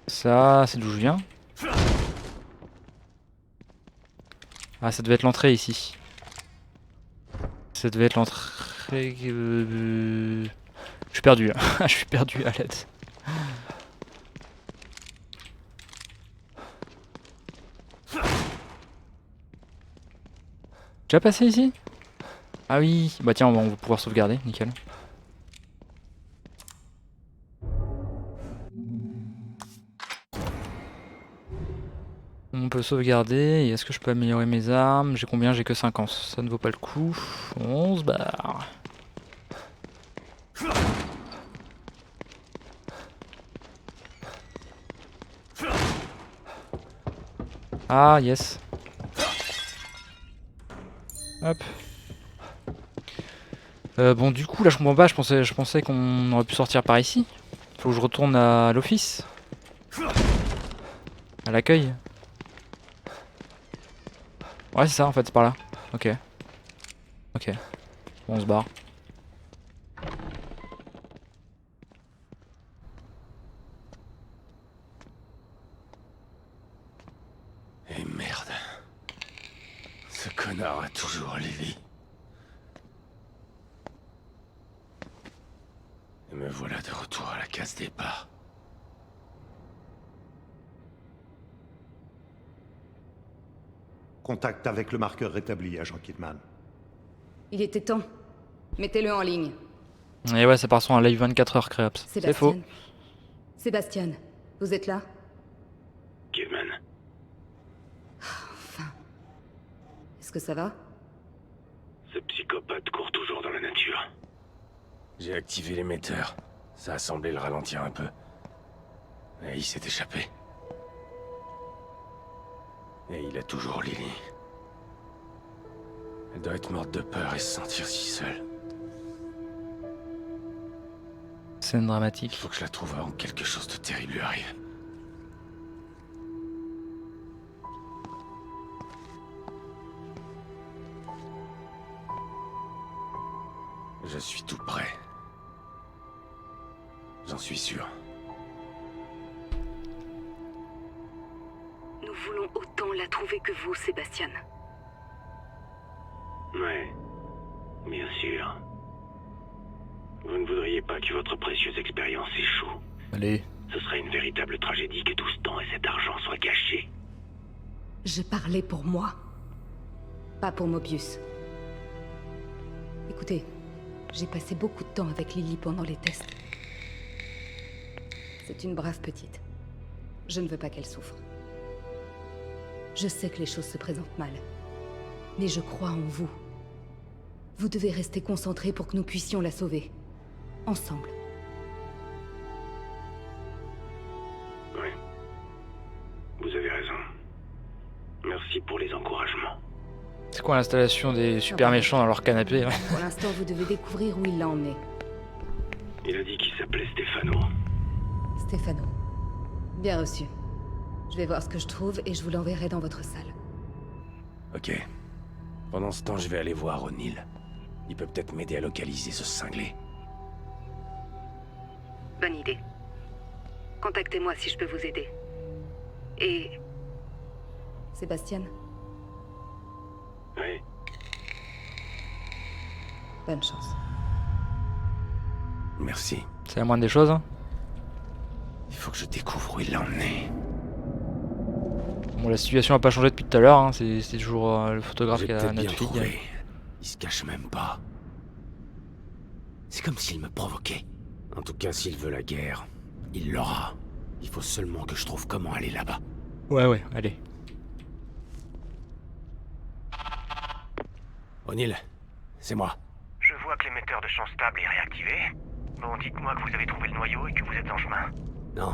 Ça, c'est d'où je viens. Ah, ça devait être l'entrée ici. Ça devait être l'entrée... Je suis perdu là. Je suis perdu à l'aide. Déjà passé ici? Ah oui. Bah tiens, on va pouvoir sauvegarder. Nickel. On peut sauvegarder. Et est-ce que je peux améliorer mes armes? J'ai combien? J'ai que 50. Ça ne vaut pas le coup. 11 barres. Ah yes. Hop. Bon du coup là je comprends pas, je pensais qu'on aurait pu sortir par ici. Faut que je retourne à l'office. À l'accueil. Ouais c'est ça en fait, c'est par là. Ok. Ok. Bon, on se barre. Et merde. Ce connard a toujours Lily. Et me voilà de retour à la case départ. Contact avec le marqueur rétabli, agent Kidman. Il était temps. Mettez-le en ligne. Et ouais, ça part sur un live 24 heures Créops. C'est faux. Sébastien, vous êtes là? Kidman. Enfin. Est-ce que ça va? Ce psychopathe court toujours dans la nature. J'ai activé l'émetteur. Ça a semblé le ralentir un peu. Et il s'est échappé. Et il a toujours Lily. Elle doit être morte de peur et se sentir si seule. Scène Il dramatique. faut que je la trouve avant que quelque chose de terrible lui arrive. Je suis tout prêt. J'en suis sûr. Nous voulons autant la trouver que vous, Sébastien. Ouais, bien sûr. Vous ne voudriez pas que votre précieuse expérience échoue. Allez. Ce serait une véritable tragédie que tout ce temps et cet argent soient gâchés. Je parlais pour moi. Pas pour Mobius. Écoutez, j'ai passé beaucoup de temps avec Lily pendant les tests. C'est une brave petite. Je ne veux pas qu'elle souffre. Je sais que les choses se présentent mal. Mais je crois en vous. Vous devez rester concentrés pour que nous puissions la sauver. Ensemble. Oui. Vous avez raison. Merci pour les encouragements. C'est quoi l'installation des super méchants dans leur canapé? Ouais. Pour l'instant, vous devez découvrir où il l'a emmené. Il a dit qu'il s'appelait Stefano. Stefano. Bien reçu. Je vais voir ce que je trouve et je vous l'enverrai dans votre salle. Ok. Pendant ce temps, je vais aller voir O'Neill. Il peut peut-être m'aider à localiser ce cinglé. Bonne idée. Contactez-moi si je peux vous aider. Et... Sébastien, Oui. bonne chance. Merci. C'est la moindre des choses. Hein. Il faut que je découvre où il l'a emmené. Bon, la situation n'a pas changé depuis tout à l'heure. Hein. C'est toujours le photographe J'ai qui a peut-être bien notre fille. trouvé. Il se cache même pas. C'est comme s'il me provoquait. En tout cas, s'il veut la guerre, il l'aura. Il faut seulement que je trouve comment aller là-bas. Ouais, allez. O'Neill, c'est moi. Je vois que l'émetteur de champ stable est réactivé. Bon, dites-moi que vous avez trouvé le noyau et que vous êtes en chemin. Non,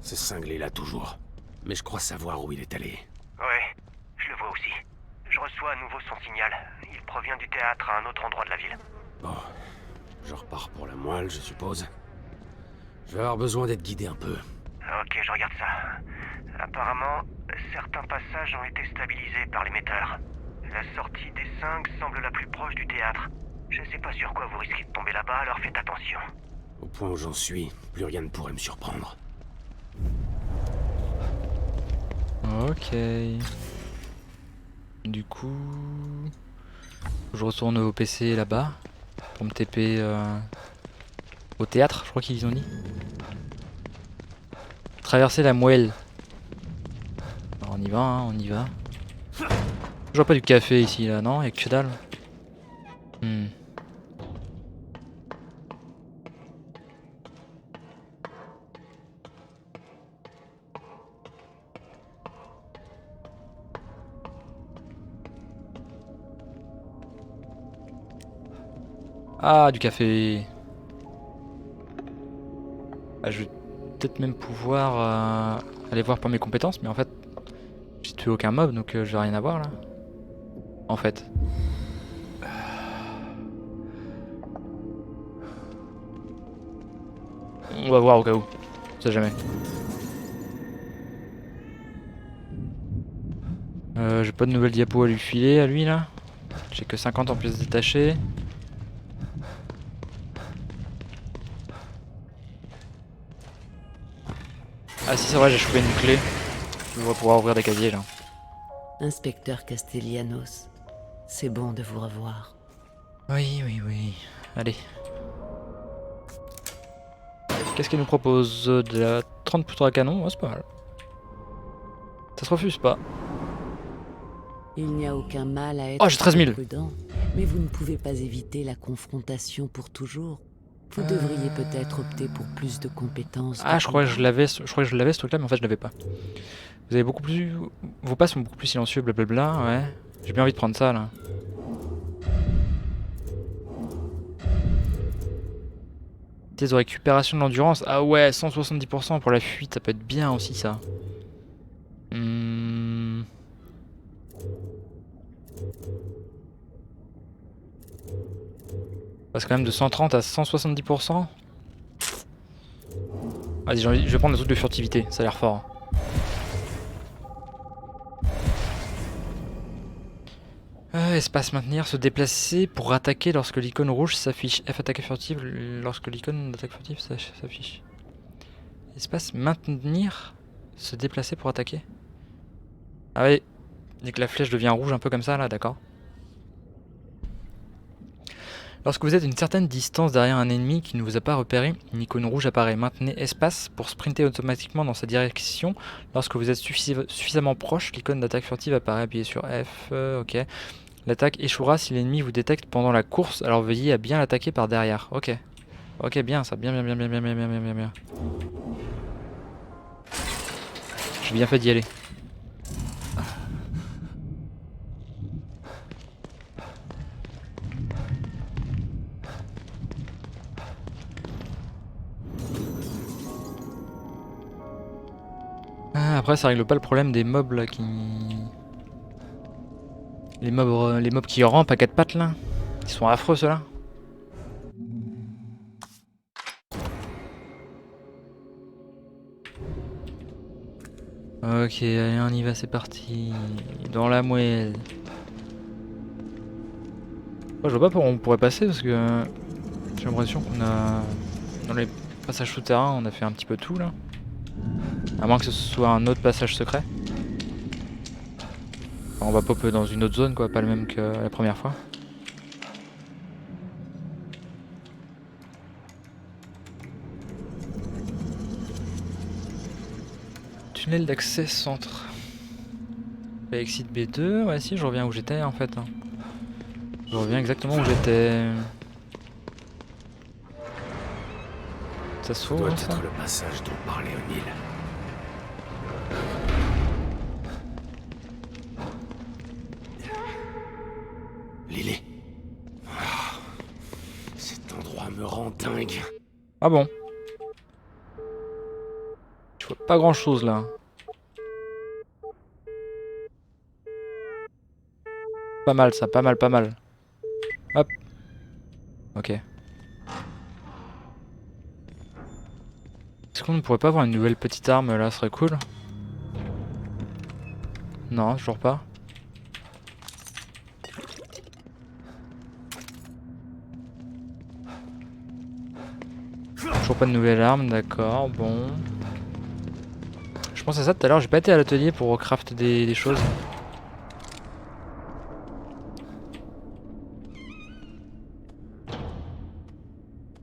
ce cinglé là toujours. Mais je crois savoir où il est allé. Ouais, je le vois aussi. Je reçois à nouveau son signal. Il provient du théâtre à un autre endroit de la ville. Bon, je repars pour la moelle, je suppose. Je vais avoir besoin d'être guidé un peu. Ok, je regarde ça. Apparemment, certains passages ont été stabilisés par l'émetteur. La sortie des 5 semble la plus proche du théâtre. Je sais pas sur quoi vous risquez de tomber là-bas, alors faites attention. Au point où j'en suis, plus rien ne pourrait me surprendre. Ok. Du coup... je retourne au PC là-bas. Pour me TP au théâtre, je crois qu'ils ont dit. Traverser la moelle. Alors on y va, hein, on y va. Je vois pas du café ici, là, non? Y'a que dalle. Ah, du café. Ah, je vais peut-être même pouvoir aller voir pour mes compétences, mais en fait, j'ai tué aucun mob, donc j'ai rien à voir là. En fait. On va voir au cas où. On sait jamais. J'ai pas de nouvelles diapos à lui filer à lui là. J'ai que 50 en pièces détachées. Ah si c'est vrai, j'ai chopé une clé. Je devrais pouvoir ouvrir des casiers là. Inspecteur Castellanos, c'est bon de vous revoir. Oui. Allez. Qu'est-ce qu'elle nous propose? De la 30 poutres à canon? Ouais, c'est pas mal. Ça se refuse pas. Il n'y a aucun mal à être Oh, j'ai 13 000. prudent, mais vous ne pouvez pas éviter la confrontation pour toujours. Vous devriez peut-être opter pour plus de compétences. Ah, je crois que je l'avais ce truc là, mais en fait je l'avais pas. Vous avez beaucoup plus... Vos pas sont beaucoup plus silencieux, blablabla, ouais. J'ai bien envie de prendre ça là. Vitesse de récupération de l'endurance. Ah ouais, 170% pour la fuite, ça peut être bien aussi ça. On passe quand même de 130 à 170%. Vas-y, je vais prendre le truc de furtivité, ça a l'air fort. Espace maintenir, se déplacer pour attaquer lorsque l'icône rouge s'affiche. F attaque furtive lorsque l'icône d'attaque furtive s'affiche. Espace maintenir, se déplacer pour attaquer. Ah oui, dès que la flèche devient rouge un peu comme ça là, d'accord. Lorsque vous êtes à une certaine distance derrière un ennemi qui ne vous a pas repéré, une icône rouge apparaît. Maintenez espace pour sprinter automatiquement dans sa direction. Lorsque vous êtes suffisamment proche, l'icône d'attaque furtive apparaît. Appuyez sur F, ok. L'attaque échouera si l'ennemi vous détecte pendant la course, alors veillez à bien l'attaquer par derrière. Ok. Ok, bien ça, bien. J'ai bien fait d'y aller. Après ça règle pas le problème des mobs là qui... Les mobs qui rampent à quatre pattes là. Ils sont affreux ceux-là. Ok, allez on y va, c'est parti. Dans la moelle. Je vois pas pourquoi on pourrait passer parce que j'ai l'impression qu'on a... Dans les passages souterrains on a fait un petit peu tout là. À moins que ce soit un autre passage secret. Enfin, on va pop dans une autre zone quoi, pas le même que la première fois. Tunnel d'accès centre. Exit B2, ouais si je reviens où j'étais en fait. Je reviens exactement où j'étais. Ça se doit trouve être ça le passage dont parlait O'Neill. Lily. Oh, cet endroit me rend dingue. Ah bon? Je vois pas grand chose là. Pas mal ça, pas mal. Hop. Ok. Est-ce qu'on ne pourrait pas avoir une nouvelle petite arme là, ce serait cool? Non, toujours pas. Toujours pas de nouvelle arme, d'accord, bon. Je pense à ça tout à l'heure, j'ai pas été à l'atelier pour craft des choses.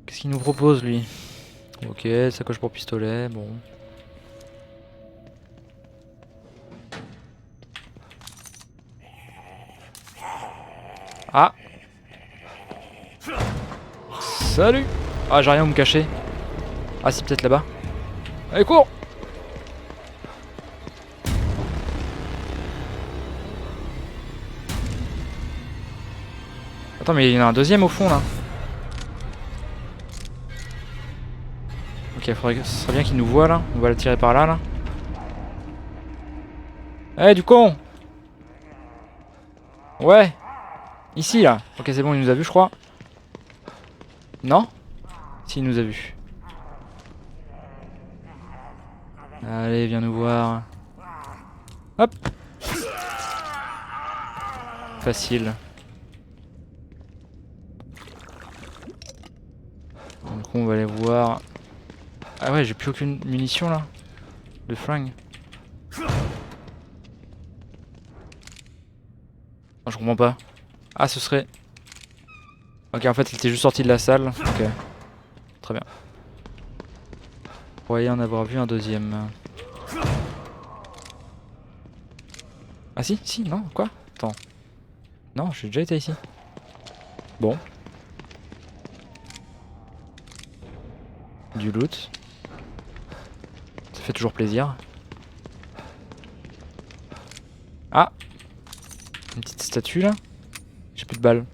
Qu'est-ce qu'il nous propose lui? Ok, sacoche pour pistolet, bon. Ah! Salut! Ah, j'ai rien où me cacher. Ah, si, peut-être là-bas. Allez, cours! Attends, mais il y en a un deuxième au fond là. Ok, ce serait bien qu'il nous voit là. On va le tirer par là. Eh, du con! Ouais! Ici là. Ok, c'est bon, il nous a vu, je crois. Non? Si, il nous a vu. Allez, viens nous voir. Hop! Facile. Donc on va aller voir. Ah ouais, j'ai plus aucune munition là. De flingue. Oh, je comprends pas. Ah, ce serait... Ok, en fait, il était juste sorti de la salle. Ok. Très bien. Vous croyez en avoir vu un deuxième. Ah si, si, non, quoi? Attends. Non, j'ai déjà été ici. Bon. Du loot. Ça fait toujours plaisir. Ah! Une petite statue là. J'ai plus de balles.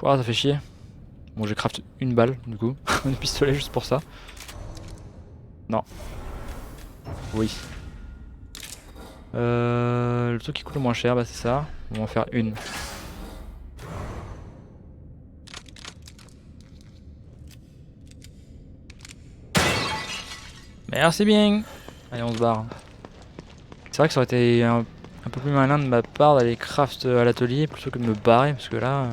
Ah, ça fait chier. Bon, j'ai craft une balle du coup. Un pistolet juste pour ça. Non. Oui. Le truc qui coûte le moins cher, bah c'est ça. On va en faire une. Merci bien. Allez, on se barre. C'est vrai que ça aurait été un peu plus malin de ma part d'aller craft à l'atelier plutôt que de me barrer parce que là...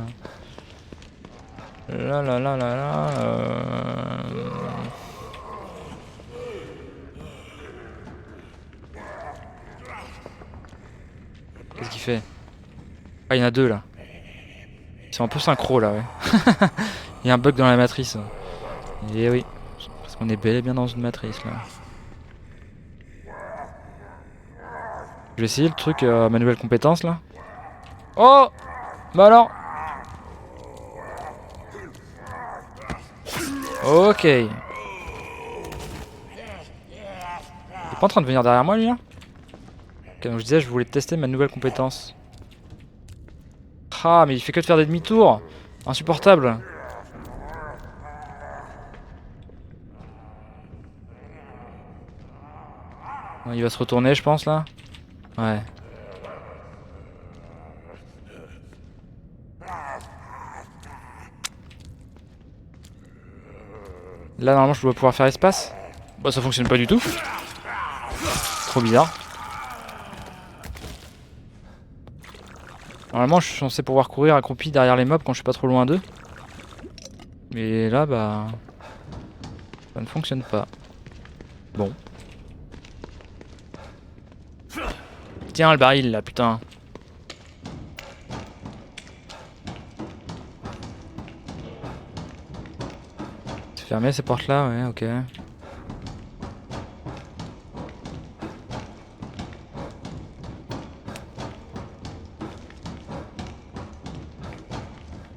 Qu'est-ce qu'il fait? Ah, il y en a deux là. Ils sont un peu synchro là, ouais. Il y a un bug dans la matrice. Et oui, parce qu'on est bel et bien dans une matrice là. Je vais essayer le truc, ma nouvelle compétence là. Oh! Bah alors! Ok. Il est pas en train de venir derrière moi lui là? Ok, donc je disais je voulais tester ma nouvelle compétence. Ah mais il fait que de faire des demi-tours. Insupportable. Il va se retourner je pense là. Ouais. Là normalement je dois pouvoir faire espace. Bah ça fonctionne pas du tout. Trop bizarre. Normalement je suis censé pouvoir courir accroupi derrière les mobs quand je suis pas trop loin d'eux. Mais là bah... ça ne fonctionne pas. Bon. Tiens le baril là putain. C'est fermé ces portes là, ouais ok.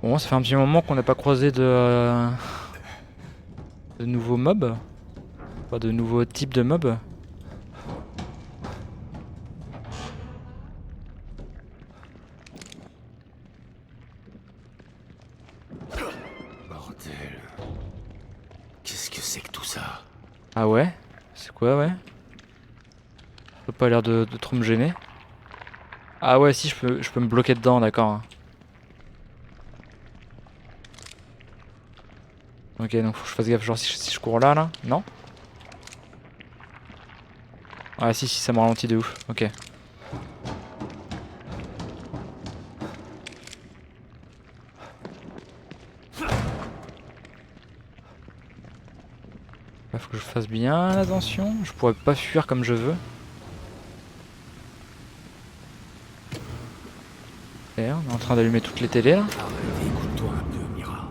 Bon, ça fait un petit moment qu'on n'a pas croisé de nouveaux mobs. Pas de nouveaux types de mobs. Bordel. Qu'est-ce que c'est que tout ça? Ah ouais? C'est quoi ouais? Ça peut pas l'air de trop me gêner. Ah ouais si je peux me bloquer dedans, d'accord. Ok, donc faut que je fasse gaffe, genre si je cours là, non? Ah si, ça me ralentit de ouf, ok. Là, faut que je fasse bien attention, je pourrais pas fuir comme je veux. Et on est en train d'allumer toutes les télés là. Écoute-toi un peu, Mira.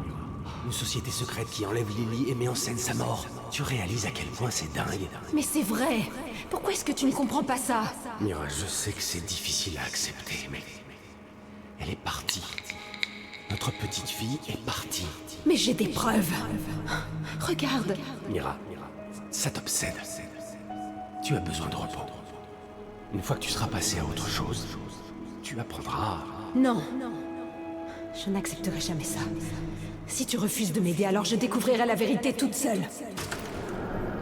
Une société secrète qui enlève Lily et met en scène sa mort. Tu réalises à quel point c'est dingue? Mais c'est vrai. Pourquoi est-ce que tu ne comprends pas ça? Mira, je sais que c'est difficile à accepter, mais... elle est partie. Notre petite fille est partie. Mais j'ai des preuves. Regarde. Mira, ça t'obsède. Tu as besoin de repos. Une fois que tu seras passé à autre chose, tu apprendras... Non. Je n'accepterai jamais ça. Si tu refuses de m'aider, alors je découvrirai la vérité toute seule.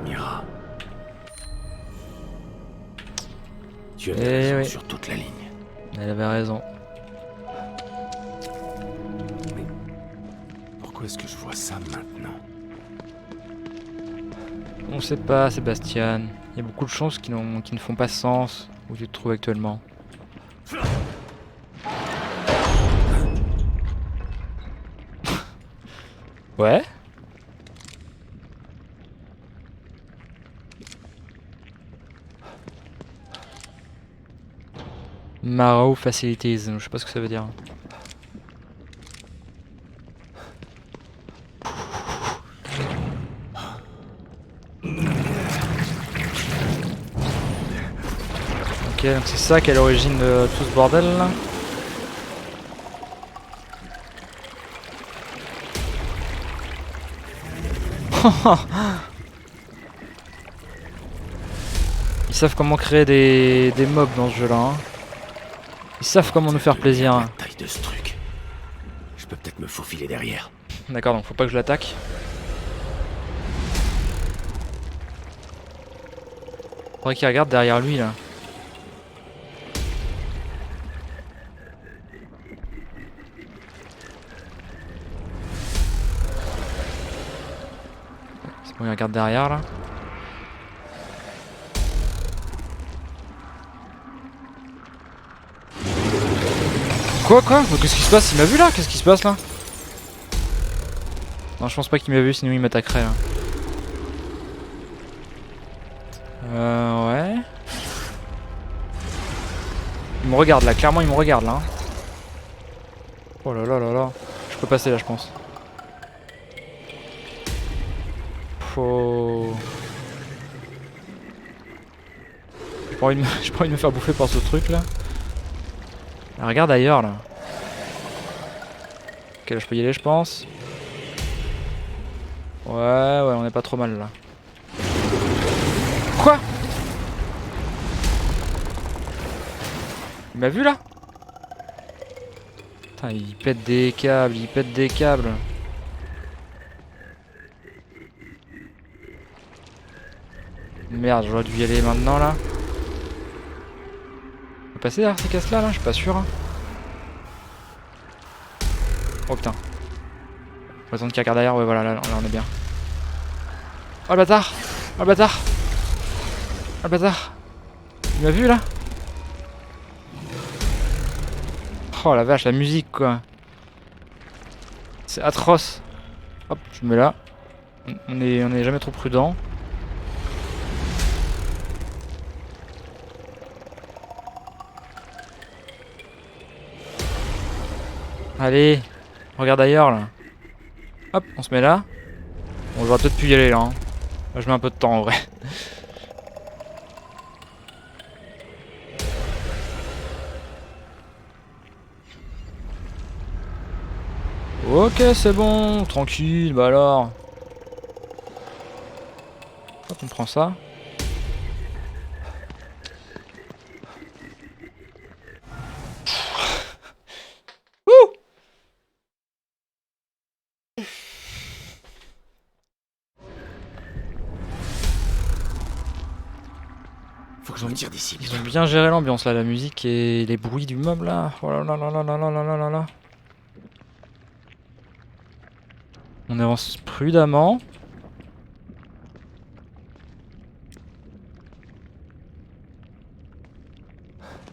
Mira. Tu as raison oui. sur toute la ligne. Elle avait raison. Mais pourquoi est-ce que je vois ça maintenant? On sait pas, Sébastien. Il y a beaucoup de choses qui ne font pas sens où tu te trouves actuellement. Ouais. Marrow Facilities, je sais pas ce que ça veut dire. Ok, donc c'est ça qui est à l'origine de tout ce bordel là. Ils savent comment créer des mobs dans ce jeu là. Hein. Ils savent comment nous faire plaisir. La taille de ce truc. Je peux peut-être me faufiler derrière. D'accord, donc faut pas que je l'attaque. Faudrait qu'il regarde derrière lui là. C'est bon, il regarde derrière là. Quoi qu'est-ce qui se passe? Il m'a vu là? Qu'est-ce qui se passe là? Non, je pense pas qu'il m'a vu, sinon il m'attaquerait là. Ouais. Il me regarde là, clairement il me regarde là. Oh là là là là. Je peux passer là, je pense. Faut... J'ai pas envie de me faire bouffer par ce truc là. Ah, regarde ailleurs là. Ok, là je peux y aller, je pense. Ouais, on est pas trop mal là. Quoi? Il m'a vu là? Putain, il pète des câbles, il pète des câbles. Merde, j'aurais dû y aller maintenant là. On peut passer derrière ces casses là, je suis pas sûr. Hein. Oh putain. On va attendre qu'il regarde derrière, ouais voilà, là on est bien. Oh le bâtard! Oh le bâtard! Oh le bâtard! Il m'a vu là? Oh la vache, la musique quoi. C'est atroce. Hop, je me mets là. On est jamais trop prudent. Allez, regarde ailleurs là. Hop, on se met là. Bon, j'aurais peut-être pu y aller là. Hein. Là, je mets un peu de temps en vrai. Ok, c'est bon, tranquille, bah alors. Hop, on prend ça. Ouh! Faut que je me tire d'ici. Ils ont bien géré l'ambiance là, la musique et les bruits du mob là. Oh là là là là là là là là là là. On avance prudemment.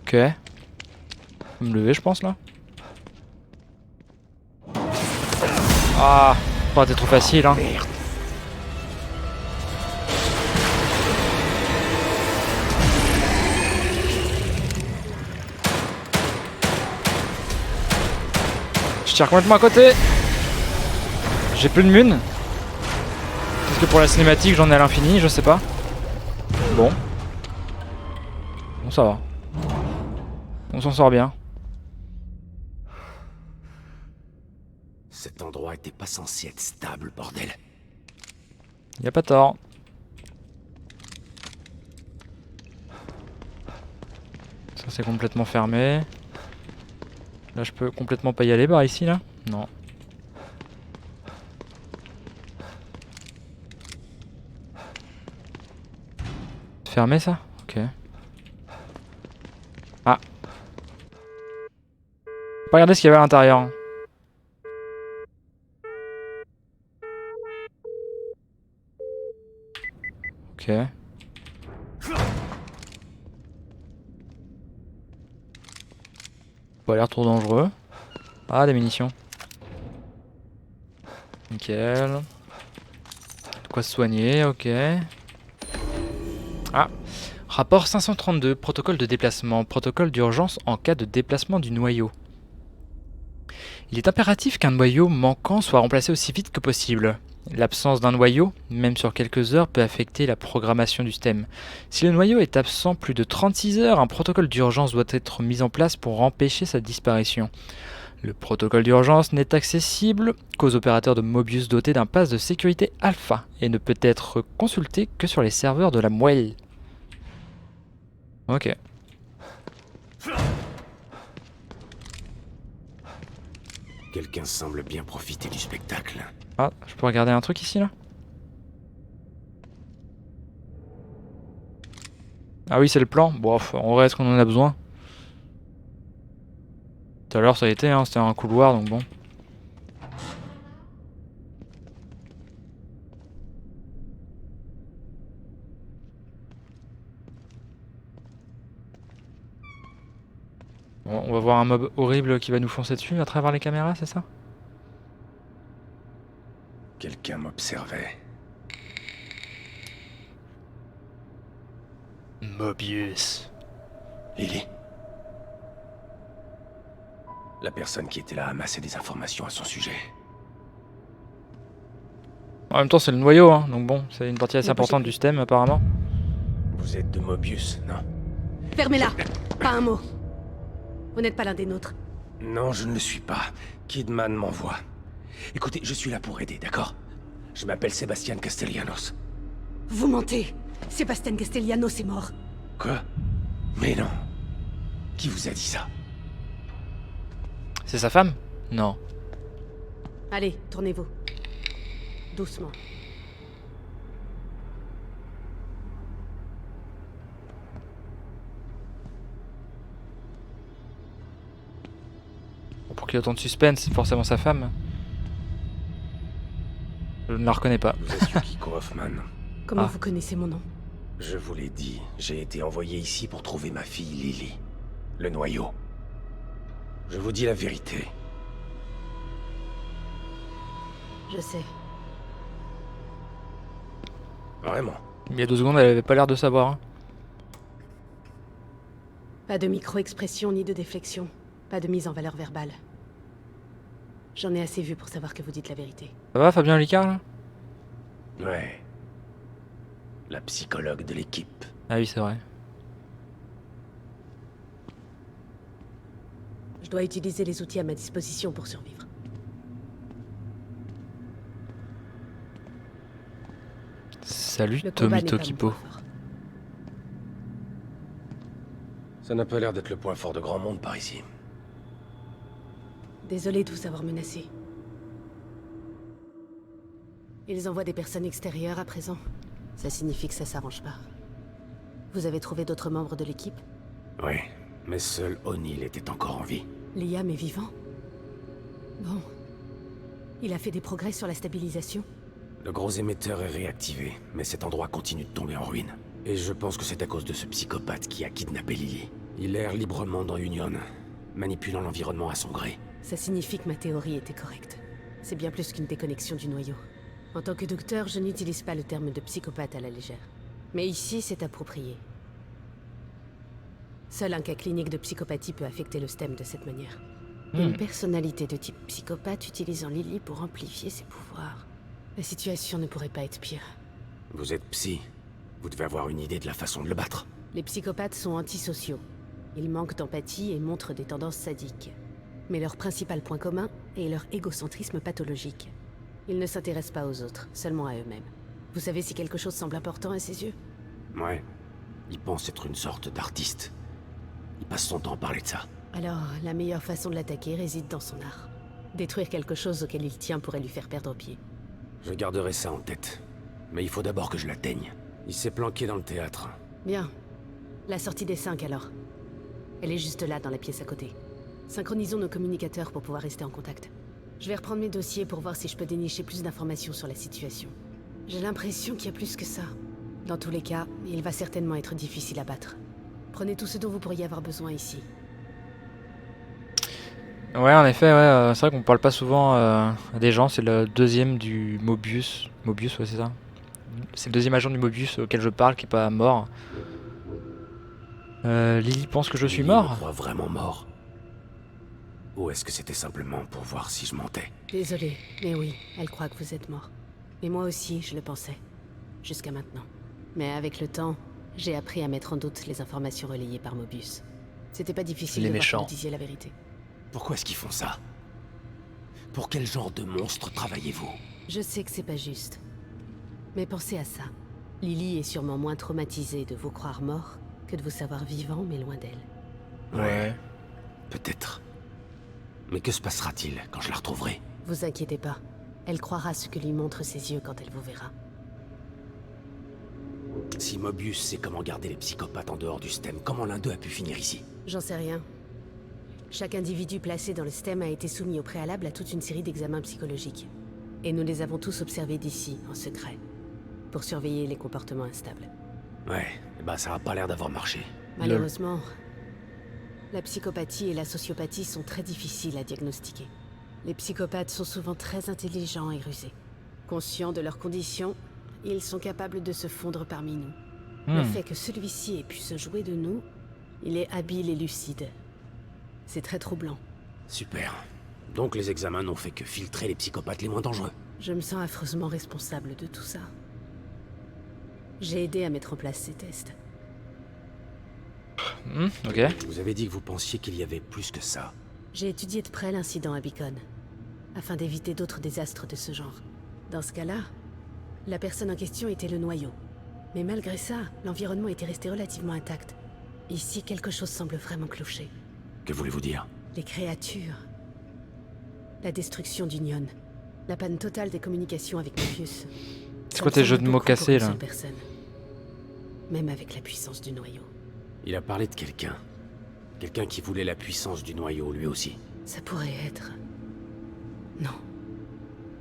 Ok. Faut me lever je pense là. Ah, oh, t'es trop facile hein. Merde. Je tire complètement à côté. J'ai plus de mun. Peut-être que pour la cinématique j'en ai à l'infini, je sais pas. Bon. Bon ça va. On s'en sort bien. Cet endroit était pas censé être stable, bordel. Y a pas tort. Ça c'est complètement fermé. Là je peux complètement pas y aller par ici là? Non. Fermé ça? Ok. Ah. Pas regarder ce qu'il y avait à l'intérieur. Ok. Pas l'air trop dangereux. Ah, des munitions. Nickel. De quoi se soigner, ok. Ah. Rapport 532, protocole de déplacement, protocole d'urgence en cas de déplacement du noyau. Il est impératif qu'un noyau manquant soit remplacé aussi vite que possible. L'absence d'un noyau, même sur quelques heures, peut affecter la programmation du système. Si le noyau est absent plus de 36 heures, un protocole d'urgence doit être mis en place pour empêcher sa disparition. Le protocole d'urgence n'est accessible qu'aux opérateurs de Mobius dotés d'un pass de sécurité alpha et ne peut être consulté que sur les serveurs de la moelle. Ok. Quelqu'un semble bien profiter du spectacle. Ah, je peux regarder un truc ici là? Ah oui, c'est le plan. Bon, en vrai, est-ce qu'on en a besoin? Tout à l'heure, ça a été, hein, c'était un couloir, donc bon. Bon, on va voir un mob horrible qui va nous foncer dessus à travers les caméras, c'est ça? Quelqu'un m'observait. Mobius. Lily. La personne qui était là amassait des informations à son sujet. En même temps, c'est le noyau, hein, donc bon, c'est une partie assez Ne bougez importante plus. du système apparemment. Vous êtes de Mobius, non? Fermez-la. Pas un mot. Vous n'êtes pas l'un des nôtres. Non, je ne le suis pas. Kidman m'envoie. Écoutez, je suis là pour aider, d'accord? Je m'appelle Sébastien Castellanos. Vous mentez. Sébastien Castellanos est mort. Quoi? Mais non. Qui vous a dit ça? C'est sa femme? Non. Allez, tournez-vous. Doucement. Pour qu'il y ait autant de suspense, c'est forcément sa femme. Je ne la reconnais pas. Vous êtes Yukiko Hoffman. Comment Ah. vous connaissez mon nom? Je vous l'ai dit, j'ai été envoyé ici pour trouver ma fille Lily. Le noyau. Je vous dis la vérité. Je sais. Vraiment. Il y a 2 secondes, elle avait pas l'air de savoir. Hein. Pas de micro-expression ni de déflexion. Pas de mise en valeur verbale. J'en ai assez vu pour savoir que vous dites la vérité. Ça va, Fabien Licard, là? Ouais. La psychologue de l'équipe. Ah oui, c'est vrai. Je dois utiliser les outils à ma disposition pour survivre. Salut, Le combat Tommy n'est pas mon Tokipo. point fort. Ça n'a pas l'air d'être le point fort de grand monde par ici. Désolé de vous avoir menacé. Ils envoient des personnes extérieures à présent. Ça signifie que ça s'arrange pas. Vous avez trouvé d'autres membres de l'équipe? Oui, mais seul O'Neill était encore en vie. Liam est vivant? Bon. Il a fait des progrès sur la stabilisation? Le gros émetteur est réactivé, mais cet endroit continue de tomber en ruine. Et je pense que c'est à cause de ce psychopathe qui a kidnappé Lily. Il erre librement dans Union, manipulant l'environnement à son gré. Ça signifie que ma théorie était correcte. C'est bien plus qu'une déconnexion du noyau. En tant que docteur, je n'utilise pas le terme de psychopathe à la légère. Mais ici, c'est approprié. Seul un cas clinique de psychopathie peut affecter le STEM de cette manière. Une personnalité de type psychopathe utilisant Lily pour amplifier ses pouvoirs. La situation ne pourrait pas être pire. Vous êtes psy. Vous devez avoir une idée de la façon de le battre. Les psychopathes sont antisociaux. Ils manquent d'empathie et montrent des tendances sadiques. Mais leur principal point commun est leur égocentrisme pathologique. Ils ne s'intéressent pas aux autres, seulement à eux-mêmes. Vous savez si quelque chose semble important à ses yeux? Ouais. Il pense être une sorte d'artiste. Il passe son temps à parler de ça. Alors, la meilleure façon de l'attaquer réside dans son art. Détruire quelque chose auquel il tient pourrait lui faire perdre pied. Je garderai ça en tête. Mais il faut d'abord que je l'atteigne. Il s'est planqué dans le théâtre. Bien. La sortie des 5 alors. Elle est juste là, dans la pièce à côté. Synchronisons nos communicateurs pour pouvoir rester en contact. Je vais reprendre mes dossiers pour voir si je peux dénicher plus d'informations sur la situation. J'ai l'impression qu'il y a plus que ça. Dans tous les cas, il va certainement être difficile à battre. Prenez tout ce dont vous pourriez avoir besoin ici. Ouais, en effet, ouais, c'est vrai qu'on parle pas souvent à des gens. C'est le deuxième du Mobius. Mobius, ouais, c'est ça. C'est le deuxième agent du Mobius auquel je parle qui est pas mort. Lily pense que je suis Lily mort. me croit vraiment mort. Ou est-ce que c'était simplement pour voir si je mentais? Désolée, mais oui, elle croit que vous êtes mort. Et moi aussi, je le pensais. Jusqu'à maintenant. Mais avec le temps, j'ai appris à mettre en doute les informations relayées par Mobius. C'était pas difficile Les de voir méchants. que vous disiez la vérité. Pourquoi est-ce qu'ils font ça? Pour quel genre de monstre travaillez-vous? Je sais que c'est pas juste. Mais pensez à ça. Lily est sûrement moins traumatisée de vous croire mort que de vous savoir vivant mais loin d'elle. Ouais. Peut-être. Mais que se passera-t-il quand je la retrouverai? Vous inquiétez pas. Elle croira ce que lui montrent ses yeux quand elle vous verra. Si Mobius sait comment garder les psychopathes en dehors du STEM, comment l'un d'eux a pu finir ici? J'en sais rien. Chaque individu placé dans le STEM a été soumis au préalable à toute une série d'examens psychologiques. Et nous les avons tous observés d'ici, en secret. Pour surveiller les comportements instables. Ouais, bah ça a pas l'air d'avoir marché. Malheureusement, La psychopathie et la sociopathie sont très difficiles à diagnostiquer. Les psychopathes sont souvent très intelligents et rusés. Conscients de leurs conditions, ils sont capables de se fondre parmi nous. Le fait que celui-ci ait pu se jouer de nous, il est habile et lucide. C'est très troublant. Super. Donc les examens n'ont fait que filtrer les psychopathes les moins dangereux. Je me sens affreusement responsable de tout ça. J'ai aidé à mettre en place ces tests. Ok. Vous avez dit que vous pensiez qu'il y avait plus que ça. J'ai étudié de près l'incident à Beacon, afin d'éviter d'autres désastres de ce genre. Dans ce cas-là, la personne en question était le noyau. Mais malgré ça, l'environnement était resté relativement intact. Ici, quelque chose semble vraiment clocher. Que voulez-vous dire? Les créatures. La destruction d'Union. La panne totale des communications avec Mobius. C'est quoi tes jeux de mots cassés là? Même avec la puissance du noyau. Il a parlé de quelqu'un. Quelqu'un qui voulait la puissance du noyau, lui aussi. Ça pourrait être... Non.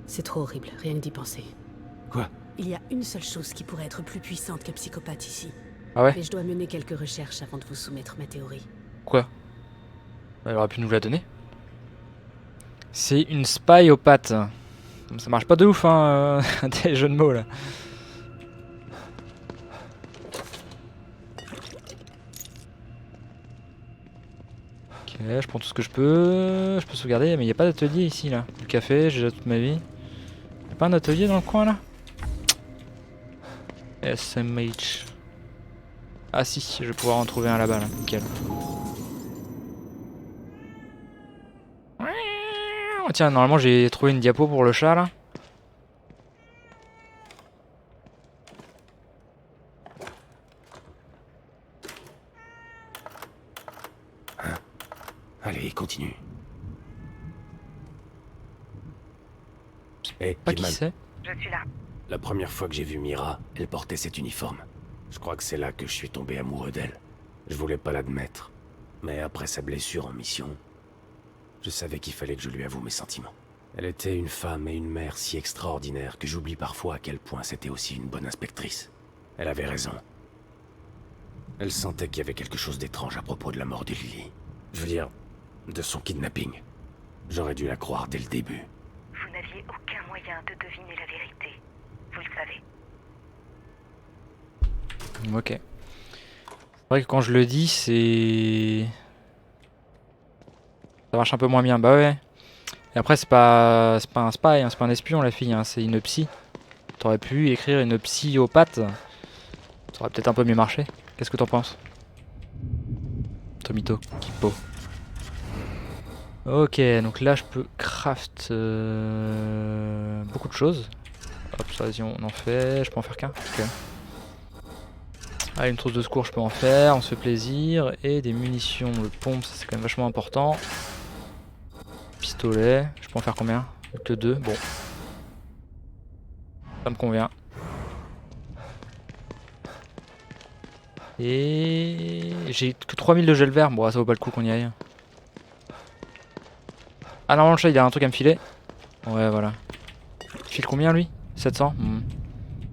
C'est trop horrible, rien que d'y penser. Quoi? Il y a une seule chose qui pourrait être plus puissante que psychopathe ici. Ah ouais? Mais je dois mener quelques recherches avant de vous soumettre ma théorie. Quoi? Elle aurait pu nous la donner. C'est une spyopathe. Ça marche pas de ouf, hein, des jeux de mots là. Ok, je prends tout ce que je peux. Je peux sauvegarder, mais il n'y a pas d'atelier ici là. Du café, j'ai déjà toute ma vie. Y'a pas un atelier dans le coin là? SMH. Ah si, je vais pouvoir en trouver un là-bas là. Nickel. Oh, tiens, normalement j'ai trouvé une diapo pour le chat là. Hein? Allez, continue. Hé, Pas qui c'est? Je suis là. La première fois que j'ai vu Mira, elle portait cet uniforme. Je crois que c'est là que je suis tombé amoureux d'elle. Je voulais pas l'admettre. Mais après sa blessure en mission, je savais qu'il fallait que je lui avoue mes sentiments. Elle était une femme et une mère si extraordinaires que j'oublie parfois à quel point c'était aussi une bonne inspectrice. Elle avait raison. Elle sentait qu'il y avait quelque chose d'étrange à propos de la mort de Lily. Je veux dire, de son kidnapping. J'aurais dû la croire dès le début. Vous n'aviez aucun moyen de deviner la vérité. Vous le savez. Ok. C'est vrai que quand je le dis, c'est... Ça marche un peu moins bien. Bah ouais. Et après, c'est pas un spy, hein, c'est pas un espion la fille, hein, c'est une psy. T'aurais pu écrire une psychopathe. Ça aurait peut-être un peu mieux marché. Qu'est-ce que t'en penses? Tomito, Kippo. Ok, donc là je peux craft beaucoup de choses. Hop, ça vas-y, on en fait. Je peux en faire qu'un. Ok. Ah, une trousse de secours, je peux en faire. On se fait plaisir. Et des munitions de pompe, ça c'est quand même vachement important. Pistolet, je peux en faire combien? Que 2, bon. Ça me convient. Et j'ai que 3000 de gel vert, bon ça vaut pas le coup qu'on y aille. Ah non, le chat il a un truc à me filer. Ouais voilà. Il file combien lui? 700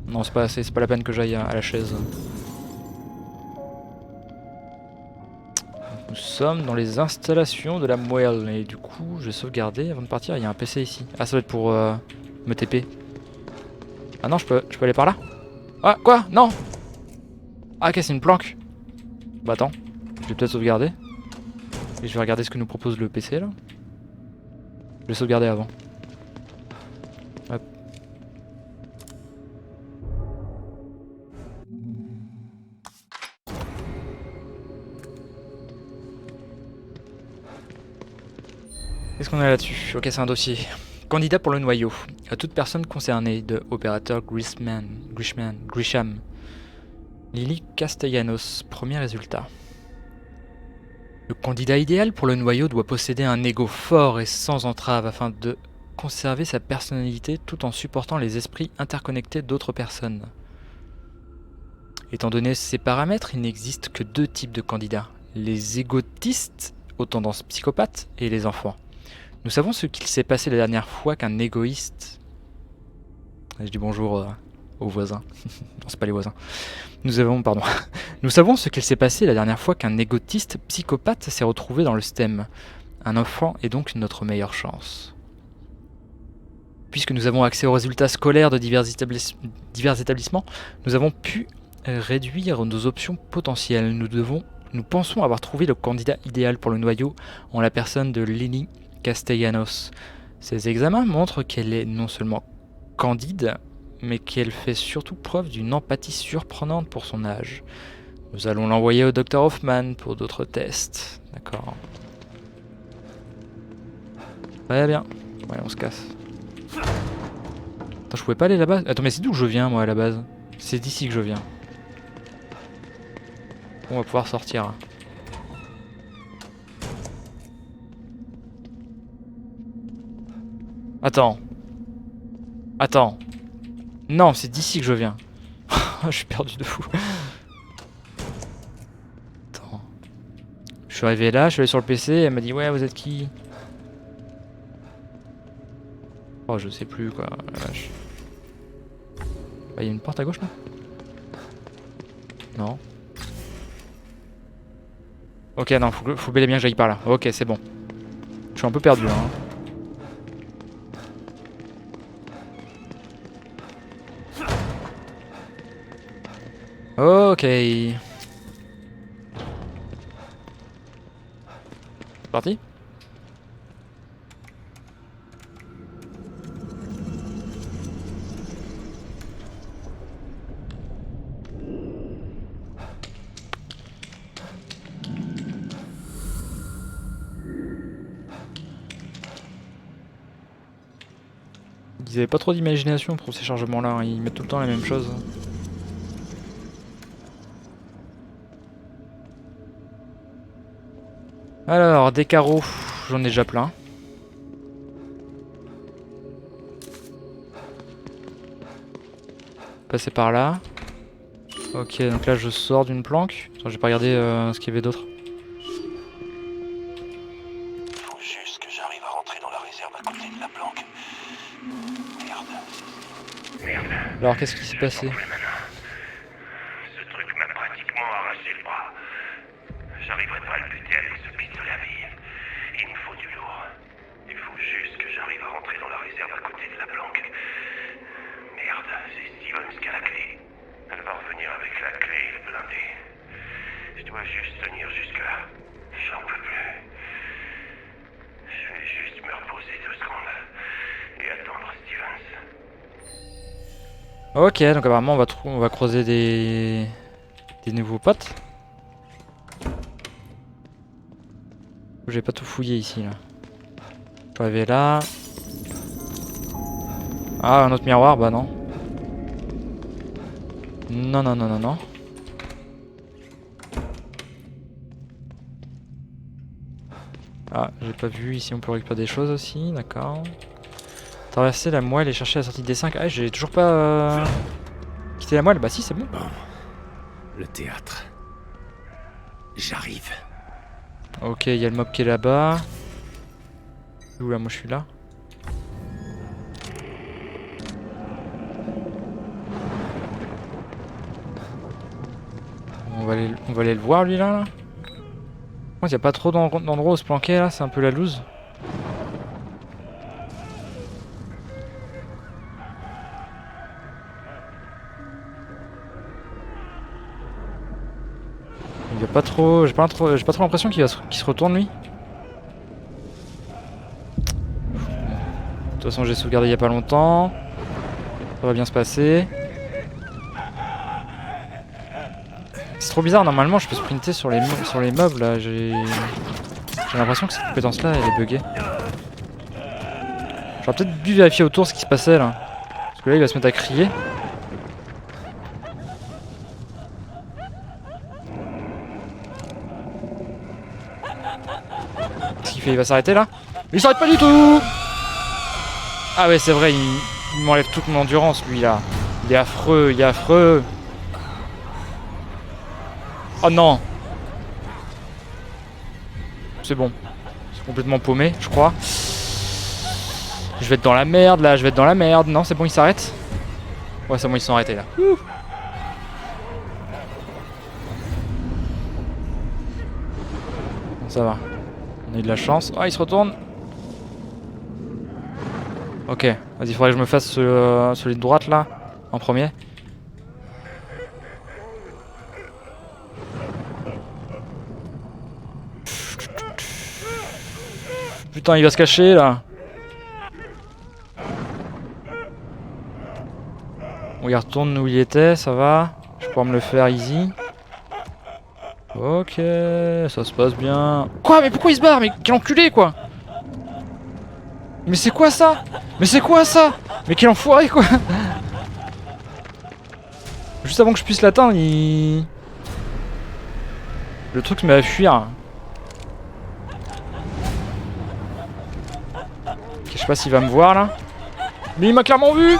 Non c'est pas assez, c'est pas la peine que j'aille à la chaise. Nous sommes dans les installations de la moelle et du coup je vais sauvegarder avant de partir. Il y a un PC ici. Ah ça doit être pour me TP. Ah non je peux aller par là? Ah quoi? Non! Ah ok c'est une planque. Bah attends, je vais peut-être sauvegarder. Et je vais regarder ce que nous propose le PC là. Je vais sauvegarder avant. Hop. Qu'est-ce qu'on a là-dessus? Ok c'est un dossier. Candidat pour le noyau. À toute personne concernée de opérateur Grisham. Lily Castellanos, premier résultat. Le candidat idéal pour le noyau doit posséder un ego fort et sans entrave afin de conserver sa personnalité tout en supportant les esprits interconnectés d'autres personnes. Étant donné ces paramètres, il n'existe que 2 types de candidats. Les égotistes aux tendances psychopathes et les enfants. Nous savons ce qu'il s'est passé la dernière fois qu'un égoïste... Je dis bonjour aux voisins. Non, c'est pas les voisins. Nous savons ce qu'il s'est passé la dernière fois qu'un égotiste psychopathe s'est retrouvé dans le STEM. Un enfant est donc notre meilleure chance. Puisque nous avons accès aux résultats scolaires de divers établissements, nous avons pu réduire nos options potentielles. Nous pensons avoir trouvé le candidat idéal pour le noyau en la personne de Lily Castellanos. Ces examens montrent qu'elle est non seulement candide, mais qu'elle fait surtout preuve d'une empathie surprenante pour son âge. Nous allons l'envoyer au Dr Hoffman pour d'autres tests. D'accord. Très bien. Ouais, on se casse. Attends, je pouvais pas aller là-bas. Attends, mais c'est d'où je viens, moi, à la base? C'est d'ici que je viens. On va pouvoir sortir. Attends. Attends. Non, c'est d'ici que je viens. Je suis perdu de fou. Attends. Je suis arrivé là, je suis allé sur le PC, elle m'a dit ouais, vous êtes qui? Oh, je sais plus quoi. Bah, y a une porte à gauche là? Non. Ok, non, faut bel et bien que j'aille par là. Ok, c'est bon. Je suis un peu perdu là. Hein. Ok. C'est parti? Ils avaient pas trop d'imagination pour ces chargements-là, hein. Ils mettent tout le temps la même chose. Alors, des carreaux, j'en ai déjà plein. Passer par là. Ok, donc là je sors d'une planque. Attends, j'ai pas regardé ce qu'il y avait d'autre. Faut juste que j'arrive à rentrer dans la réserve à côté de la planque. Merde. Alors, qu'est-ce qui s'est passé? Ce truc m'a pratiquement arraché le bras. J'arriverai pas à le buter avec ce pistolet. Il me faut du lourd. Il faut juste que j'arrive à rentrer dans la réserve à côté de la planque. Merde, c'est Stevens qui a la clé. Elle va revenir avec la clé et le blindé. Je dois juste tenir jusque-là. J'en peux plus. Je vais juste me reposer 2 secondes et attendre Stevens. Ok, donc apparemment on va croiser des nouveaux potes. J'ai pas tout fouillé ici là. Je vais arriver là. Ah, un autre miroir, bah non. Non, non, non, non, non. Ah, j'ai pas vu, ici on peut récupérer des choses aussi, d'accord. Traverser la moelle et chercher la sortie des 5. Ah, j'ai toujours pas quitté la moelle, bah si, c'est bon. Bon, le théâtre. J'arrive. Ok, il y a le mob qui est là-bas. Où là, moi je suis là. On va aller le voir lui là. Il n'y a pas trop d'endroits où se planquer là, c'est un peu la loose. Il y a pas trop, j'ai pas trop l'impression qu'il se retourne lui. De toute façon j'ai sauvegardé il y a pas longtemps. Ça va bien se passer. C'est trop bizarre, normalement je peux sprinter sur les mobs là, j'ai l'impression que cette compétence là elle est buggée. J'aurais peut-être dû vérifier autour ce qui se passait là. Parce que là il va se mettre à crier. Qu'est-ce qu'il fait? Il va s'arrêter là? Il s'arrête pas du tout! Ah ouais c'est vrai, il m'enlève toute mon endurance lui là. Il est affreux, il est affreux. Oh non! C'est bon. C'est complètement paumé, je crois. Je vais être dans la merde là, je vais être dans la merde. Non, c'est bon, il s'arrête. Ouais, c'est bon, ils se sont arrêtés là. Ouh. Bon, ça va. On a eu de la chance. Ah, il se retourne. Ok, vas-y, il faudrait que je me fasse celui de droite là, en premier. Putain, il va se cacher là. On y retourne où il était, ça va. Je vais pouvoir me le faire easy. Ok, ça se passe bien. Quoi? Mais pourquoi il se barre? Mais quel enculé quoi! Mais c'est quoi ça? Mais c'est quoi ça? Mais quel enfoiré quoi! Juste avant que je puisse l'atteindre, il... Le truc se met à fuir. Ok, je sais pas s'il va me voir là. Mais il m'a clairement vu!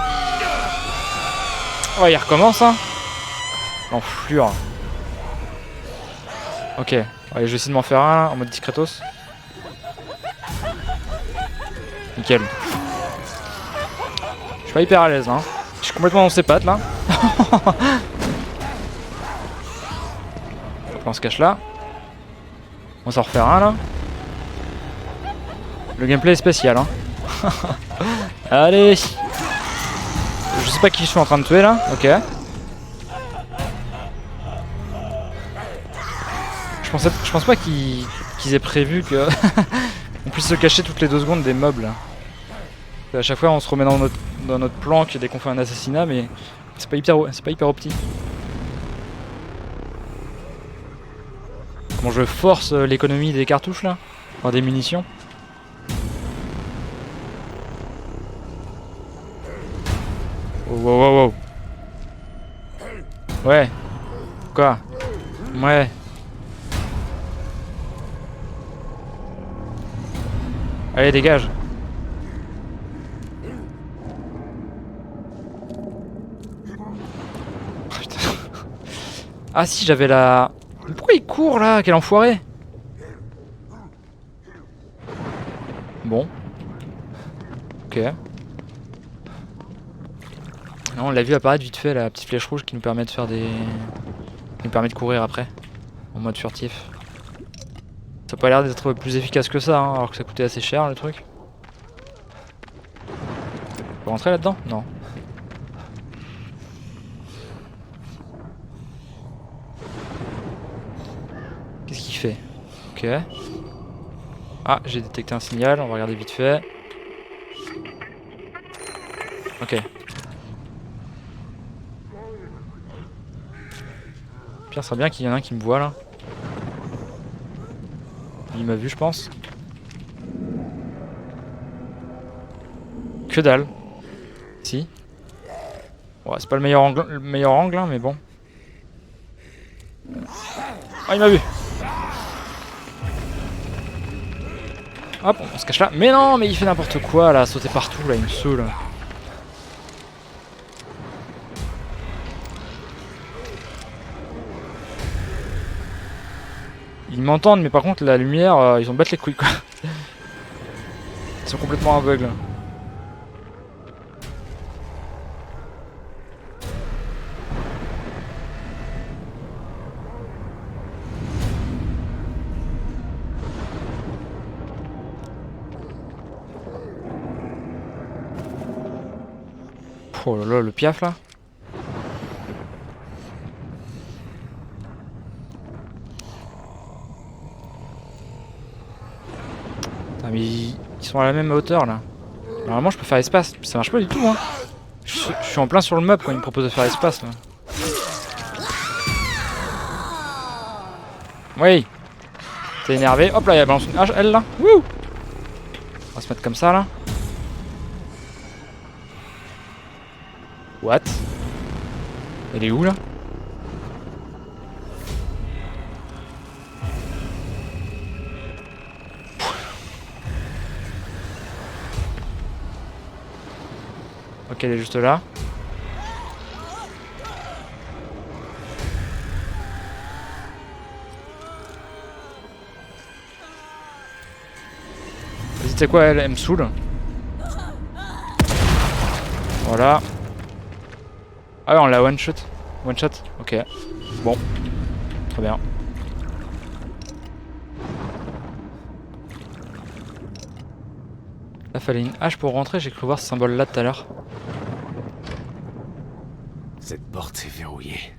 Oh, il recommence hein! L'enflure. Ok, allez, je vais essayer de m'en faire un là, en mode discretos. Nickel. Je suis pas hyper à l'aise hein. Je suis complètement dans ses pattes là. On se cache là. On va s'en refaire un là. Le gameplay est spécial hein. Allez. Je sais pas qui je suis en train de tuer là. Ok. Je pense pas qu'ils aient prévu que on puisse se cacher toutes les 2 secondes des mobs là. À chaque fois on se remet dans notre planque dès qu'on fait un assassinat, mais c'est pas hyper opti. Comment je force l'économie des cartouches là, enfin des munitions. Oh, wow, wow, wow. Ouais. Quoi? Ouais. Allez, dégage. Oh, putain. Ah si, j'avais la... Mais pourquoi il court là? Quel enfoiré. Bon. Ok. Non, on l'a vu apparaître vite fait, la petite flèche rouge qui nous permet de faire des... qui nous permet de courir après. En mode furtif. Ça a pas l'air d'être plus efficace que ça, hein, alors que ça coûtait assez cher le truc. On peut rentrer là-dedans? Non. Qu'est-ce qu'il fait? Ok. Ah, j'ai détecté un signal, on va regarder vite fait. Ok. Pire serait bien qu'il y en a un qui me voit là. Il m'a vu je pense. Que dalle. Si. Ouais, c'est pas le meilleur angle hein, mais bon. Ah, il m'a vu. Hop, on se cache là. Mais non, mais il fait n'importe quoi là, sauter partout là, il me saoule. Ils m'entendent, mais par contre la lumière, ils ont battu les couilles quoi. Ils sont complètement aveugles. Oh là là, le piaf là. Putain, mais ils sont à la même hauteur là. Normalement je peux faire espace, ça marche pas du tout hein. Je suis en plein sur le meuble quand il me propose de faire espace là. Oui. T'es énervé. Hop là, il y a balance une hache, elle là. Wouh. On va se mettre comme ça là. What? Elle est où là? Ok, elle est juste là. Vas-y, tu sais quoi, elle me saoule. Voilà. Ah ouais, on l'a one shot. One shot. Ok. Bon. Très bien. Là, fallait une hache pour rentrer. J'ai cru voir ce symbole là tout à l'heure. Cette porte est verrouillée.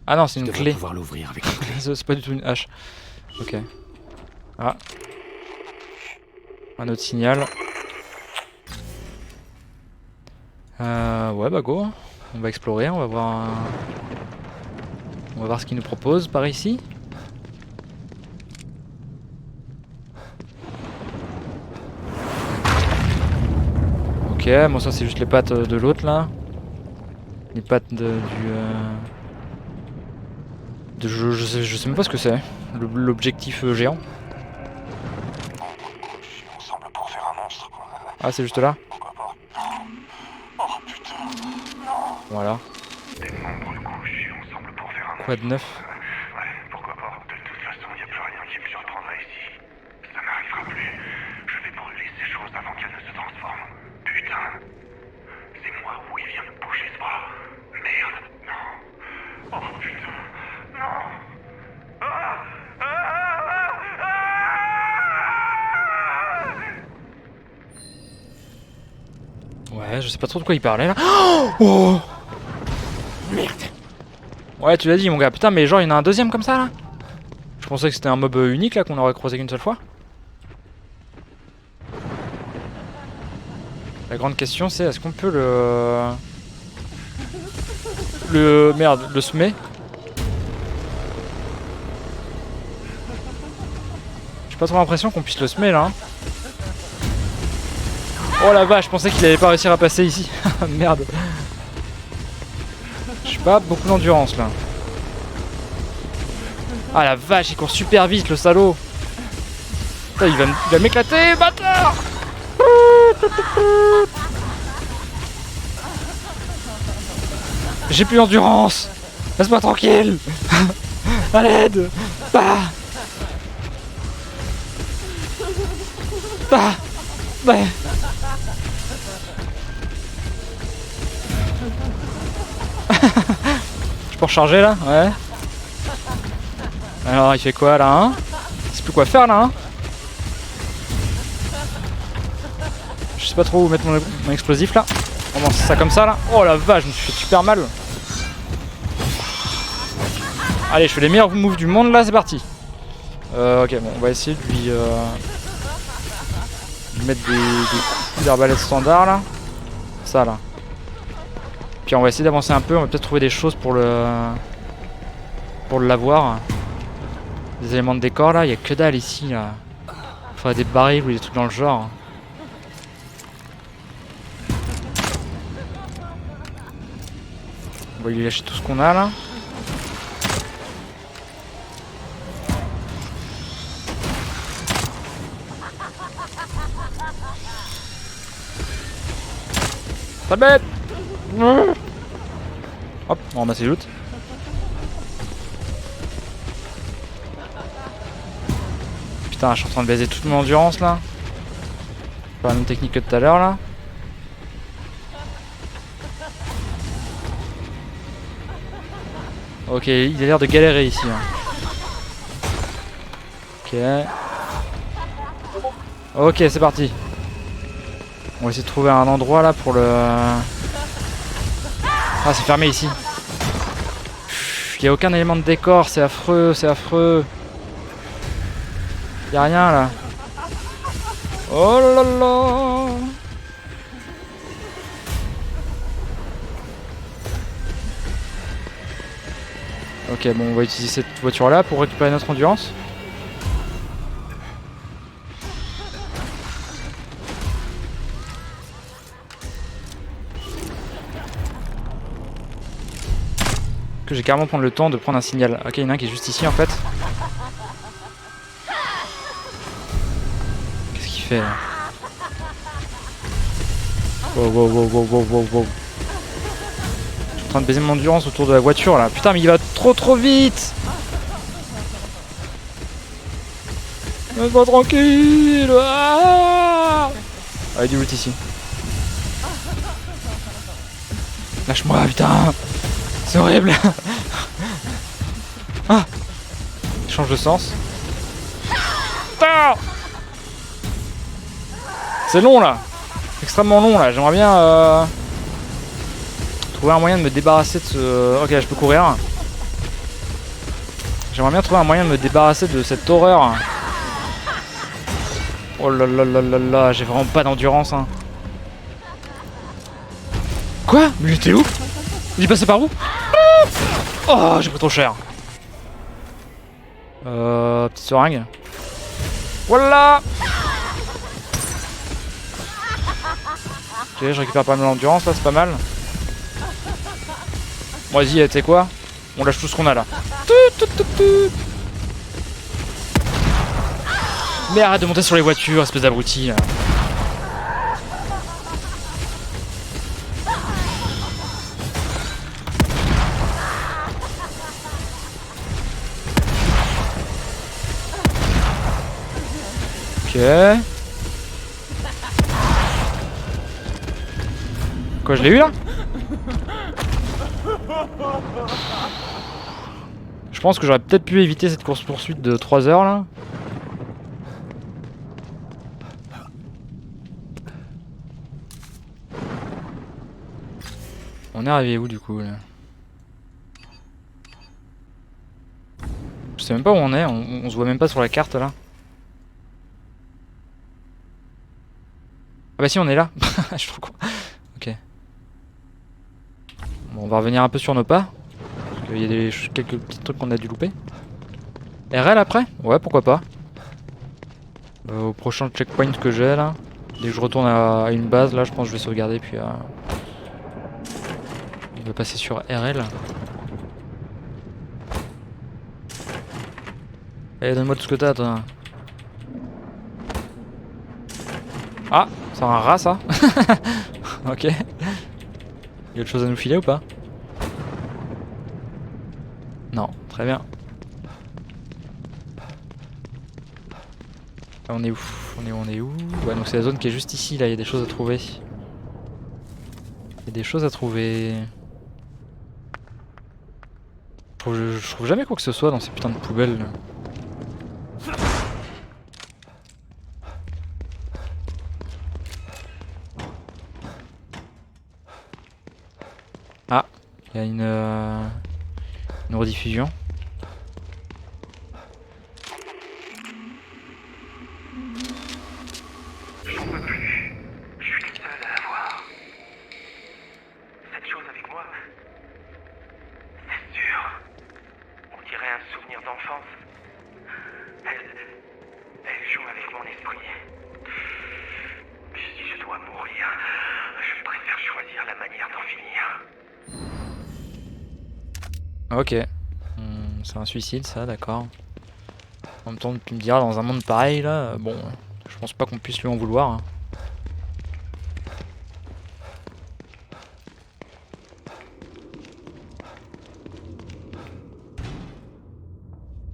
Ah non, c'est une Je devrais clé. pouvoir l'ouvrir avec une clé. C'est pas du tout une hache. Ok. Ah. Un autre signal. Ouais, bah go. On va explorer, on va voir. On va voir ce qu'il nous propose par ici. Ok, bon ça c'est juste les pattes de l'autre là. Les pattes je sais même pas ce que c'est. L'objectif géant. Ah c'est juste là. Voilà. Des membres couchés ensemble pour faire un Quoi de neuf? Ouais, pourquoi pas. De toute façon, y a plus rien qui me surprendra ici. Ça n'arrivera plus. Je vais brûler ces choses avant qu'elles ne se transforment. Putain. C'est moi où il vient de bouger ce bras. Merde. Non. Oh putain. Non. Ouais, je sais pas trop de quoi il parlait là. Oh merde. Ouais, tu l'as dit mon gars. Putain, mais genre il y en a un deuxième comme ça là. Je pensais que c'était un mob unique là qu'on aurait croisé qu'une seule fois. La grande question c'est est-ce qu'on peut le semer? J'ai pas trop l'impression qu'on puisse le semer là. Hein. Oh la vache, je pensais qu'il allait pas réussir à passer ici. Merde. J'ai pas beaucoup d'endurance là. Ah la vache, il court super vite le salaud. Putain, il va m'éclater, bâtard. J'ai plus d'endurance. Laisse-moi tranquille. À l'aide. Bah. Bah. Ouais. Je peux recharger là? Ouais. Alors il fait quoi là hein? Je sais plus quoi faire là hein? Je sais pas trop où mettre mon explosif là. On lance ça comme ça là. Oh la vache, je me suis fait super mal. Allez, je fais les meilleurs moves du monde là, c'est parti. Ok, bon, on va essayer de lui mettre des coups d'arbalète standard là. Ça là. Puis on va essayer d'avancer un peu, on va peut-être trouver des choses pour l'avoir. Des éléments de décor là, il y a que dalle ici là. Il faudrait des barils ou des trucs dans le genre. On va lui lâcher tout ce qu'on a là. Pas bête. Hop, on ramasse les loot. Putain, je suis en train de baiser toute mon endurance là. Pas la même technique que tout à l'heure là. Ok, il a l'air de galérer ici. Hein. Ok. Ok, c'est parti. On va essayer de trouver un endroit là pour le... Ah, c'est fermé ici. Il n'y a aucun élément de décor, c'est affreux, c'est affreux. Il n'y a rien là. Oh là là. Ok, bon, on va utiliser cette voiture là pour récupérer notre endurance. Que j'ai carrément prendre le temps de prendre un signal. Ok, il y en a un qui est juste ici en fait. Qu'est-ce qu'il fait là? Wow, wow, wow, wow, wow, wow, wow. Je suis en train de baiser mon endurance autour de la voiture là. Putain, mais il va trop vite. Laisse-moi tranquille. Ah, il y a du loot ici. Lâche-moi, putain. C'est horrible. Ah. Change de sens. Ah. C'est long là. Extrêmement long là. J'aimerais bien trouver un moyen de me débarrasser de ce... Ok, là, je peux courir. J'aimerais bien trouver un moyen de me débarrasser de cette horreur. Oh là là là là là, j'ai vraiment pas d'endurance hein. Quoi? Mais il était où? Il est passé par où? Oh, j'ai pris trop cher. Petite seringue. Voilà. Ok, je récupère pas mal d'endurance là, c'est pas mal. Bon, vas-y, tu sais quoi? On lâche tout ce qu'on a là. Mais arrête de monter sur les voitures, espèce d'abruti là. Ok. Quoi, je l'ai eu là? Je pense que j'aurais peut-être pu éviter cette course-poursuite de 3 heures là. On est arrivé où du coup là? Je sais même pas où on est, on se voit même pas sur la carte là. Ah bah si, on est là. Je suis trop con. Ok. Bon, on va revenir un peu sur nos pas. Parce qu'il y a quelques petits trucs qu'on a dû louper. RL après? Ouais, pourquoi pas. Au prochain checkpoint que j'ai là. Dès que je retourne à une base là, je pense que je vais sauvegarder puis il va passer sur RL. Allez, donne-moi tout ce que t'as toi. Ah, c'est un rat ça. Ok. Il y a autre chose à nous filer ou pas? Non, très bien. Ah, on est où? On est où? Ouais, donc c'est la zone qui est juste ici là, il y a des choses à trouver. Il y a des choses à trouver. Je trouve jamais quoi que ce soit dans ces putains de poubelles là. Ah, il y a une rediffusion. J'en peux plus. Je suis le seul à la voir. Cette chose avec moi, c'est sûr. On dirait un souvenir d'enfance. Elle joue avec mon esprit. Si je dois mourir, je préfère choisir la manière d'en finir. Ok. C'est un suicide ça, d'accord. En même temps, tu me diras, dans un monde pareil là, bon, je pense pas qu'on puisse lui en vouloir. Hein.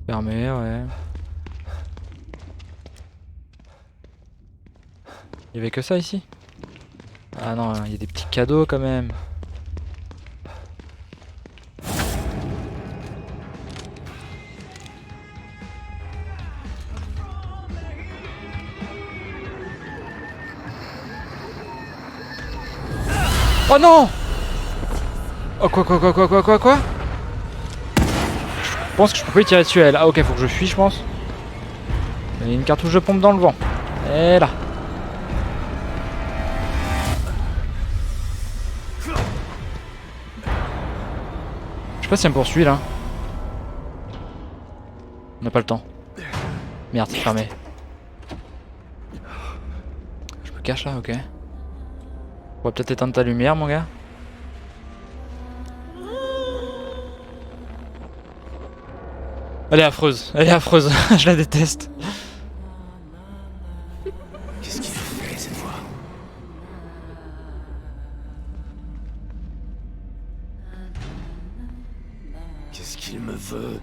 Fermé, ouais. Il y avait que ça ici? Ah non, il y a des petits cadeaux quand même. Oh non! Oh quoi? Je pense que je peux pas y tirer dessus elle. Ah ok, faut que je fuis je pense. Il y a une cartouche de pompe dans le vent. Et là. Je sais pas si elle me poursuit là. On n'a pas le temps. Merde, c'est fermé. Je me cache là, ok. On va peut-être éteindre ta lumière mon gars. Elle est affreuse, je la déteste. Qu'est-ce qu'il a fait cette fois? Qu'est-ce qu'il me veut?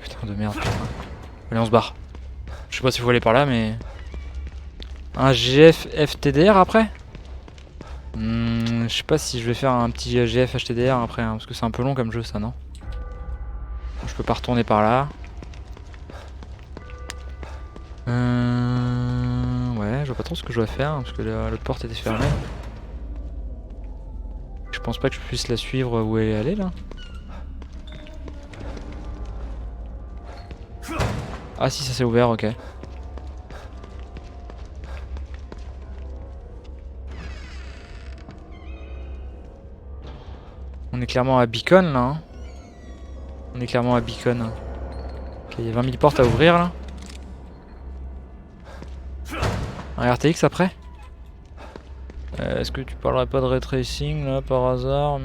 Putain de merde. Allez, on se barre. Je sais pas s'il faut aller par là, mais... Un GF FTDR après? Je sais pas si je vais faire un petit GF HTDR après, hein, parce que c'est un peu long comme jeu ça, non? Je peux pas retourner par là. Ouais, je vois pas trop ce que je dois faire, hein, parce que l'autre porte était fermée. Je pense pas que je puisse la suivre où elle est allée là. Ah si, ça s'est ouvert, ok. On est clairement à Beacon là. Hein. On est clairement à Beacon. Ok, il y a 20 000 portes à ouvrir là. Un RTX après? Est-ce que tu parlerais pas de ray tracing là par hasard?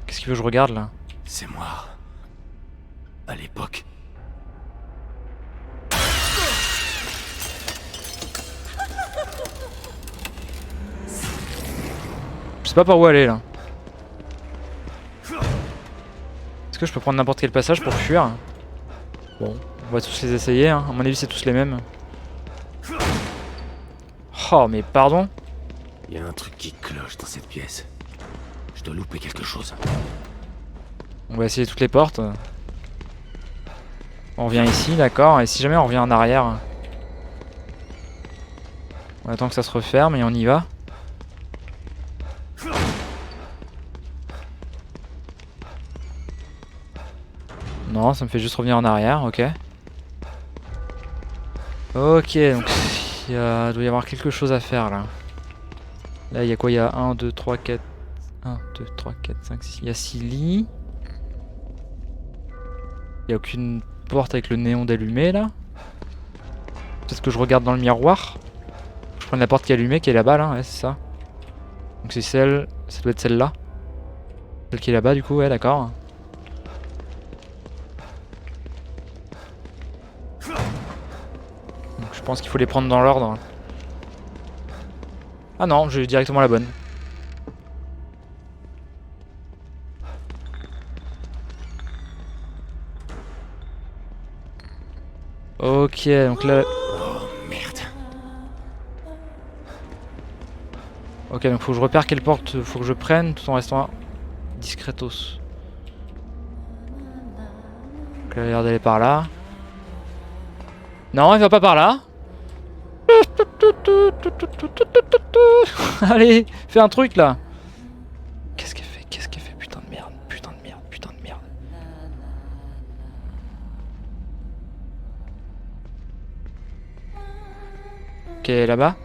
Qu'est-ce qu'il veut que je regarde là? C'est moi. À l'époque. Je sais pas par où aller là. Est-ce que je peux prendre n'importe quel passage pour fuir? Bon, on va tous les essayer, hein. À mon avis c'est tous les mêmes. Oh mais pardon? Il y a un truc qui cloche dans cette pièce. Je dois louper quelque chose. On va essayer toutes les portes. On revient ici, d'accord. Et si jamais on revient en arrière, on attend que ça se referme et on y va. Non, ça me fait juste revenir en arrière, ok. Ok, donc il doit y avoir quelque chose à faire là. Là, il y a quoi? Il y a 1, 2, 3, 4... 1, 2, 3, 4, 5, 6... Il y a 6 lits. Il n'y a aucune porte avec le néon d'allumé là. Peut-être que je regarde dans le miroir. Je prends la porte qui est allumée, qui est là-bas là, ouais, c'est ça. Donc c'est celle... Ça doit être celle-là. Celle qui est là-bas du coup, ouais, d'accord. Donc je pense qu'il faut les prendre dans l'ordre. Ah non, j'ai directement la bonne. Ok, donc là... Oh merde. Ok, donc faut que je repère quelle porte faut que je prenne tout en restant discretos. Donc là, il a l'air d'aller par là. Non, il va pas par là. Allez, fais un truc là. Qu'est-ce qu'elle fait? Qu'est-ce qu'elle fait? Putain de merde, putain de merde, putain de merde. Ok, là-bas.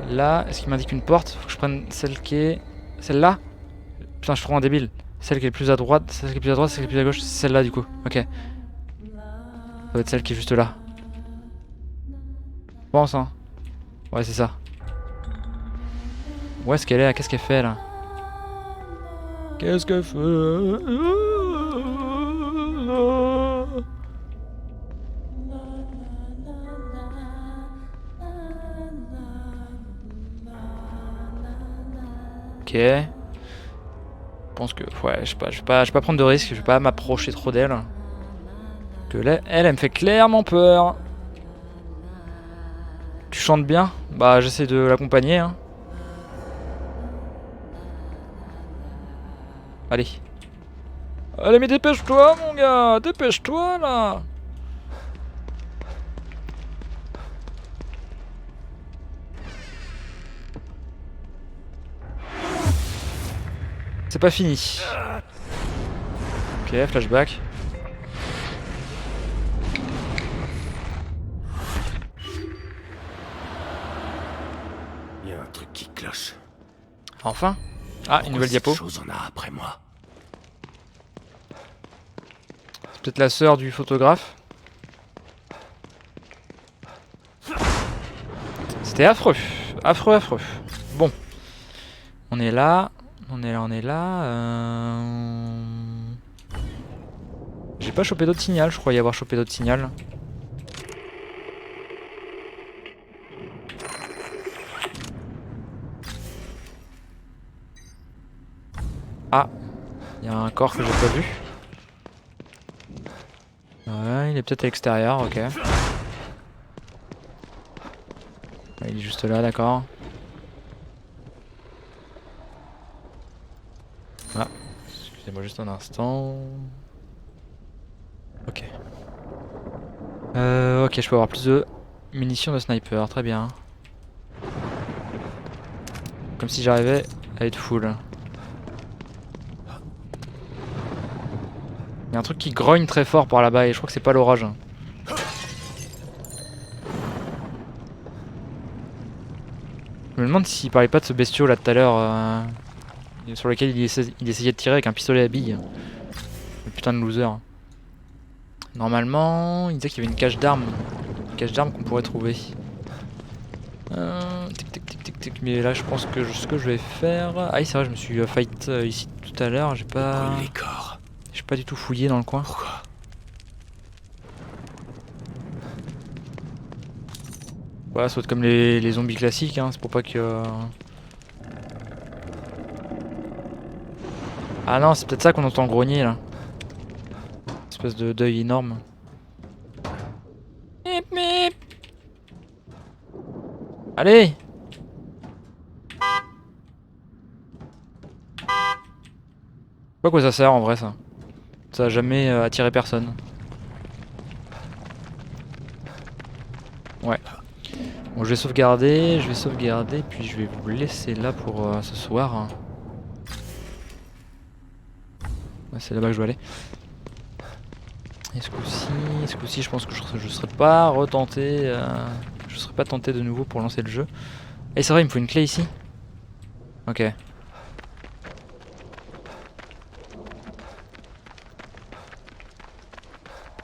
Là, est-ce qu'il m'indique une porte? Faut que je prenne celle qui est... Celle-là? Putain, je suis trop un débile. Celle qui est le plus à droite, celle qui est plus à droite, celle qui est plus à gauche, c'est celle-là du coup. Ok. Ça doit être celle qui est juste là. Je pense, hein. Ouais, c'est ça. Où est-ce qu'elle est là? Qu'est-ce qu'elle fait là? Qu'est-ce qu'elle fait? Ok. Je pense que... Ouais, je sais pas, je vais pas prendre de risque, je vais pas m'approcher trop d'elle. Que là, elle me fait clairement peur. Tu chantes bien? Bah j'essaie de l'accompagner hein. Allez. Allez mais dépêche-toi mon gars, dépêche-toi là. C'est pas fini. Ok, flashback. Il y a un truc qui cloche. Enfin. Ah, une nouvelle diapo. Chose en a après moi. C'est peut-être la sœur du photographe. C'était affreux. Affreux, affreux. Bon. On est là. On est là, on est là. J'ai pas chopé d'autres signal, je croyais avoir chopé d'autres signal. Ah, il y a un corps que j'ai pas vu. Ouais, il est peut-être à l'extérieur, ok. Ouais, il est juste là, d'accord. Attends-moi juste un instant. Ok. Ok, je peux avoir plus de munitions de sniper, très bien. Comme si j'arrivais à être full. Il y a un truc qui grogne très fort par là-bas et je crois que c'est pas l'orage. Je me demande s'il parlait pas de ce bestiau là tout à l'heure sur lequel il essayait de tirer avec un pistolet à billes. Le putain de loser. Normalement, il disait qu'il y avait une cache d'armes. Une cache d'armes qu'on pourrait trouver. Tic tic tic tic tic. Mais là, je pense que ce que je vais faire. Ah oui, c'est vrai, je me suis fight ici tout à l'heure. J'ai pas du tout fouillé dans le coin. Pourquoi? Voilà, ça doit être comme les zombies classiques, hein. C'est pour pas que. Ah non, c'est peut-être ça qu'on entend grogner là. Espèce de deuil énorme. Mip, mip. Allez! Je sais pas à quoi ça sert en vrai ça. Ça a jamais attiré personne. Ouais. Bon, je vais sauvegarder, puis je vais vous laisser là pour ce soir. Ouais, c'est là-bas que je dois aller. Et ce coup-ci, je pense que je serais pas retenté. Je serais pas tenté de nouveau pour lancer le jeu. Et c'est vrai, il me faut une clé ici. Ok.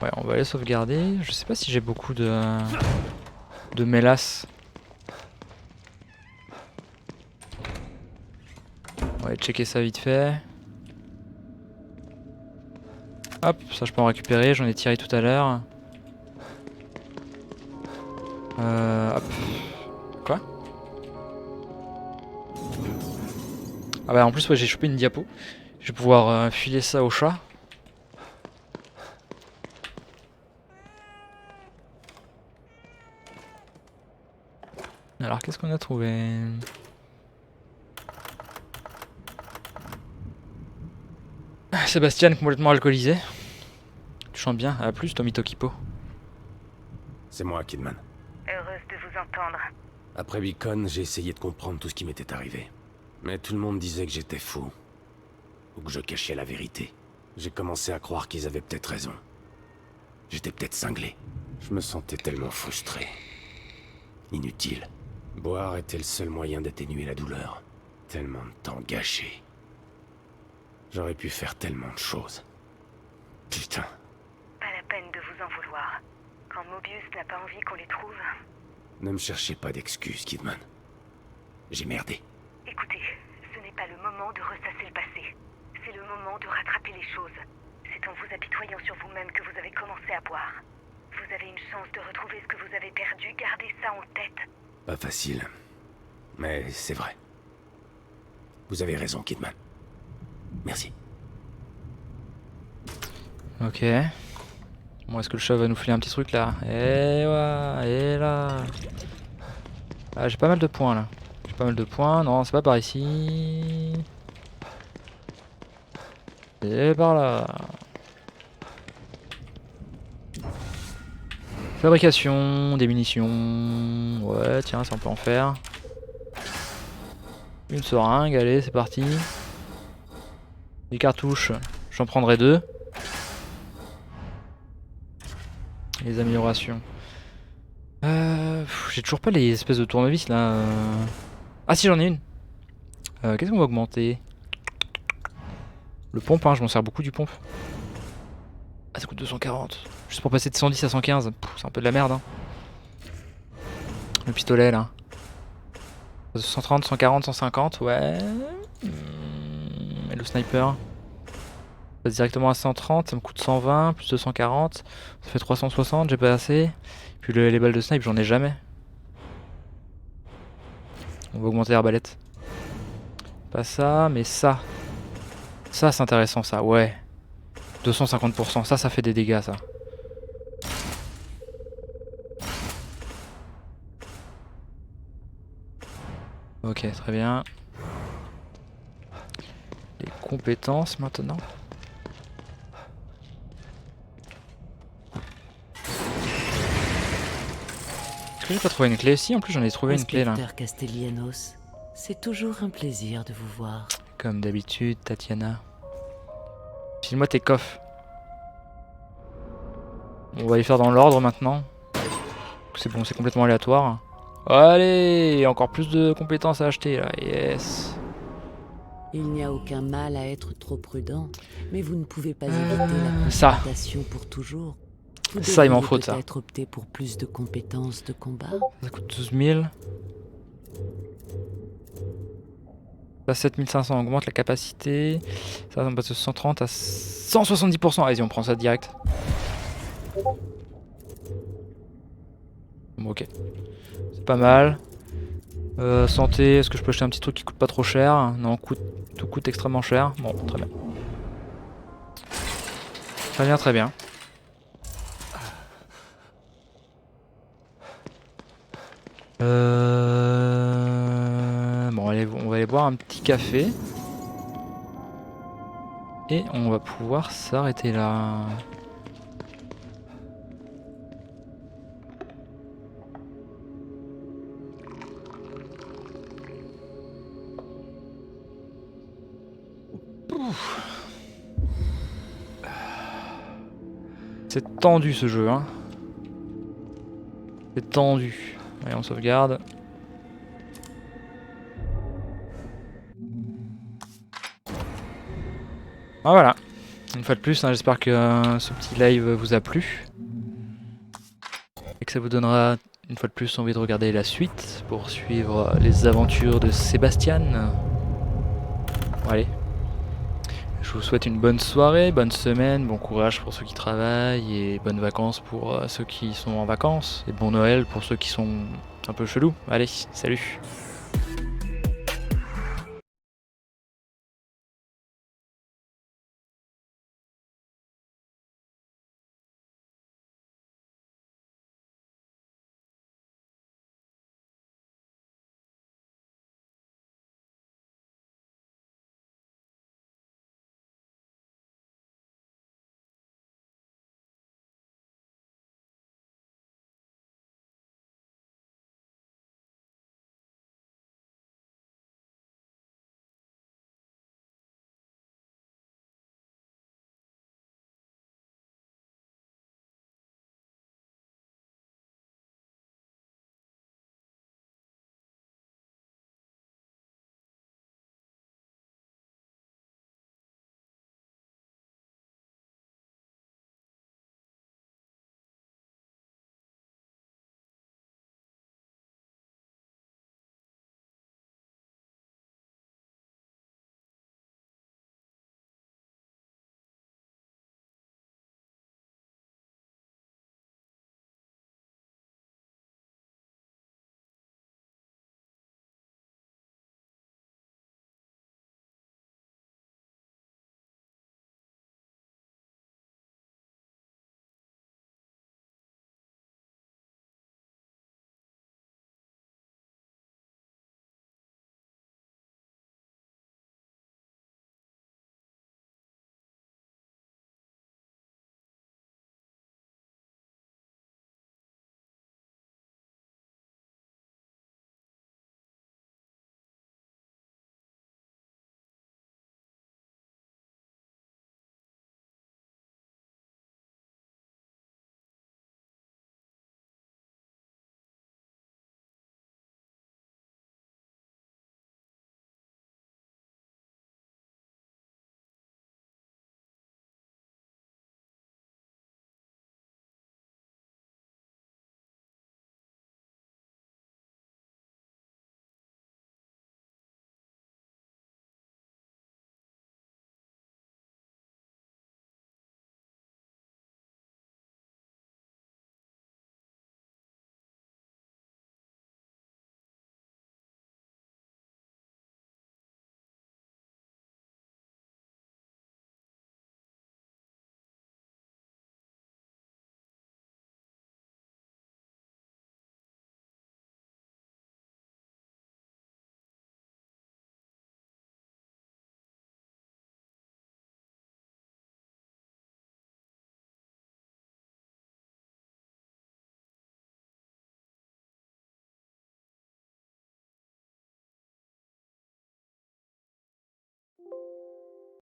Ouais, on va aller sauvegarder. Je sais pas si j'ai beaucoup de mélasse. On va aller checker ça vite fait. Hop, ça je peux en récupérer, j'en ai tiré tout à l'heure. Hop. Quoi? Ah bah en plus ouais, j'ai chopé une diapo. Je vais pouvoir filer ça au chat. Alors qu'est-ce qu'on a trouvé? Sébastien complètement alcoolisé. Tu chantes bien, à plus Tommy Tokipo. C'est moi, Kidman. Heureuse de vous entendre. Après Beacon, j'ai essayé de comprendre tout ce qui m'était arrivé. Mais tout le monde disait que j'étais fou. Ou que je cachais la vérité. J'ai commencé à croire qu'ils avaient peut-être raison. J'étais peut-être cinglé. Je me sentais tellement frustré. Inutile. Boire était le seul moyen d'atténuer la douleur. Tellement de temps gâché. J'aurais pu faire tellement de choses. Putain. Pas la peine de vous en vouloir. Quand Mobius n'a pas envie qu'on les trouve... Ne me cherchez pas d'excuses, Kidman. J'ai merdé. Écoutez, ce n'est pas le moment de ressasser le passé. C'est le moment de rattraper les choses. C'est en vous apitoyant sur vous-même que vous avez commencé à boire. Vous avez une chance de retrouver ce que vous avez perdu, gardez ça en tête. Pas facile. Mais c'est vrai. Vous avez raison, Kidman. Merci. Ok. Bon, est-ce que le chat va nous filer un petit truc là? Et ouais, et là. Ah, j'ai pas mal de points là. J'ai pas mal de points. Non, c'est pas par ici. C'est par là. Fabrication, des munitions. Ouais, tiens, ça on peut en faire. Une seringue, allez, c'est parti. Des cartouches, j'en prendrai 2. Les améliorations. J'ai toujours pas les espèces de tournevis là. Ah si, j'en ai une. Qu'est-ce qu'on va augmenter? Le pompe, hein, je m'en sers beaucoup du pompe. Ah, ça coûte 240. Juste pour passer de 110 à 115. C'est un peu de la merde. Hein. Le pistolet là. 130, 140, 150, ouais. Et le sniper. Je passe directement à 130, ça me coûte 120, plus 240. Ça fait 360, j'ai pas assez. Puis les balles de snipe, j'en ai jamais. On va augmenter l'arbalète. Pas ça, mais ça. Ça, c'est intéressant, ça, ouais. 250%, ça fait des dégâts, ça. Ok, très bien. Les compétences maintenant. Est-ce que j'ai pas trouvé une clé? Si, en plus j'en ai trouvé une clé là. Inspecteur Castellanos, c'est toujours un plaisir de vous voir. Comme d'habitude, Tatiana. File-moi tes coffres. On va les faire dans l'ordre maintenant. C'est bon, c'est complètement aléatoire. Allez, encore plus de compétences à acheter là, yes. Il n'y a aucun mal à être trop prudent, mais vous ne pouvez pas éviter la ça. confrontation pour toujours. Vous Ça, il m'en devriez faut de ça. peut-être opter pour plus de compétences de combat. Ça coûte 12 000. Ça, 7500, on augmente la capacité. Ça, on passe de 130 à 170%. Allez-y, on prend ça direct. Bon, ok. C'est pas mal. Santé, est-ce que je peux acheter un petit truc qui coûte pas trop cher? Non, tout coûte extrêmement cher. Bon, très bien. Très bien, très bien. Bon, allez, on va aller boire un petit café. Et on va pouvoir s'arrêter là. C'est tendu ce jeu, hein. C'est tendu. Allez, on sauvegarde. Ah, voilà. Une fois de plus, hein, j'espère que ce petit live vous a plu. Et que ça vous donnera une fois de plus envie de regarder la suite pour suivre les aventures de Sébastien. Bon, allez. Je vous souhaite une bonne soirée, bonne semaine, bon courage pour ceux qui travaillent et bonnes vacances pour ceux qui sont en vacances. Et bon Noël pour ceux qui sont un peu chelous. Allez, salut!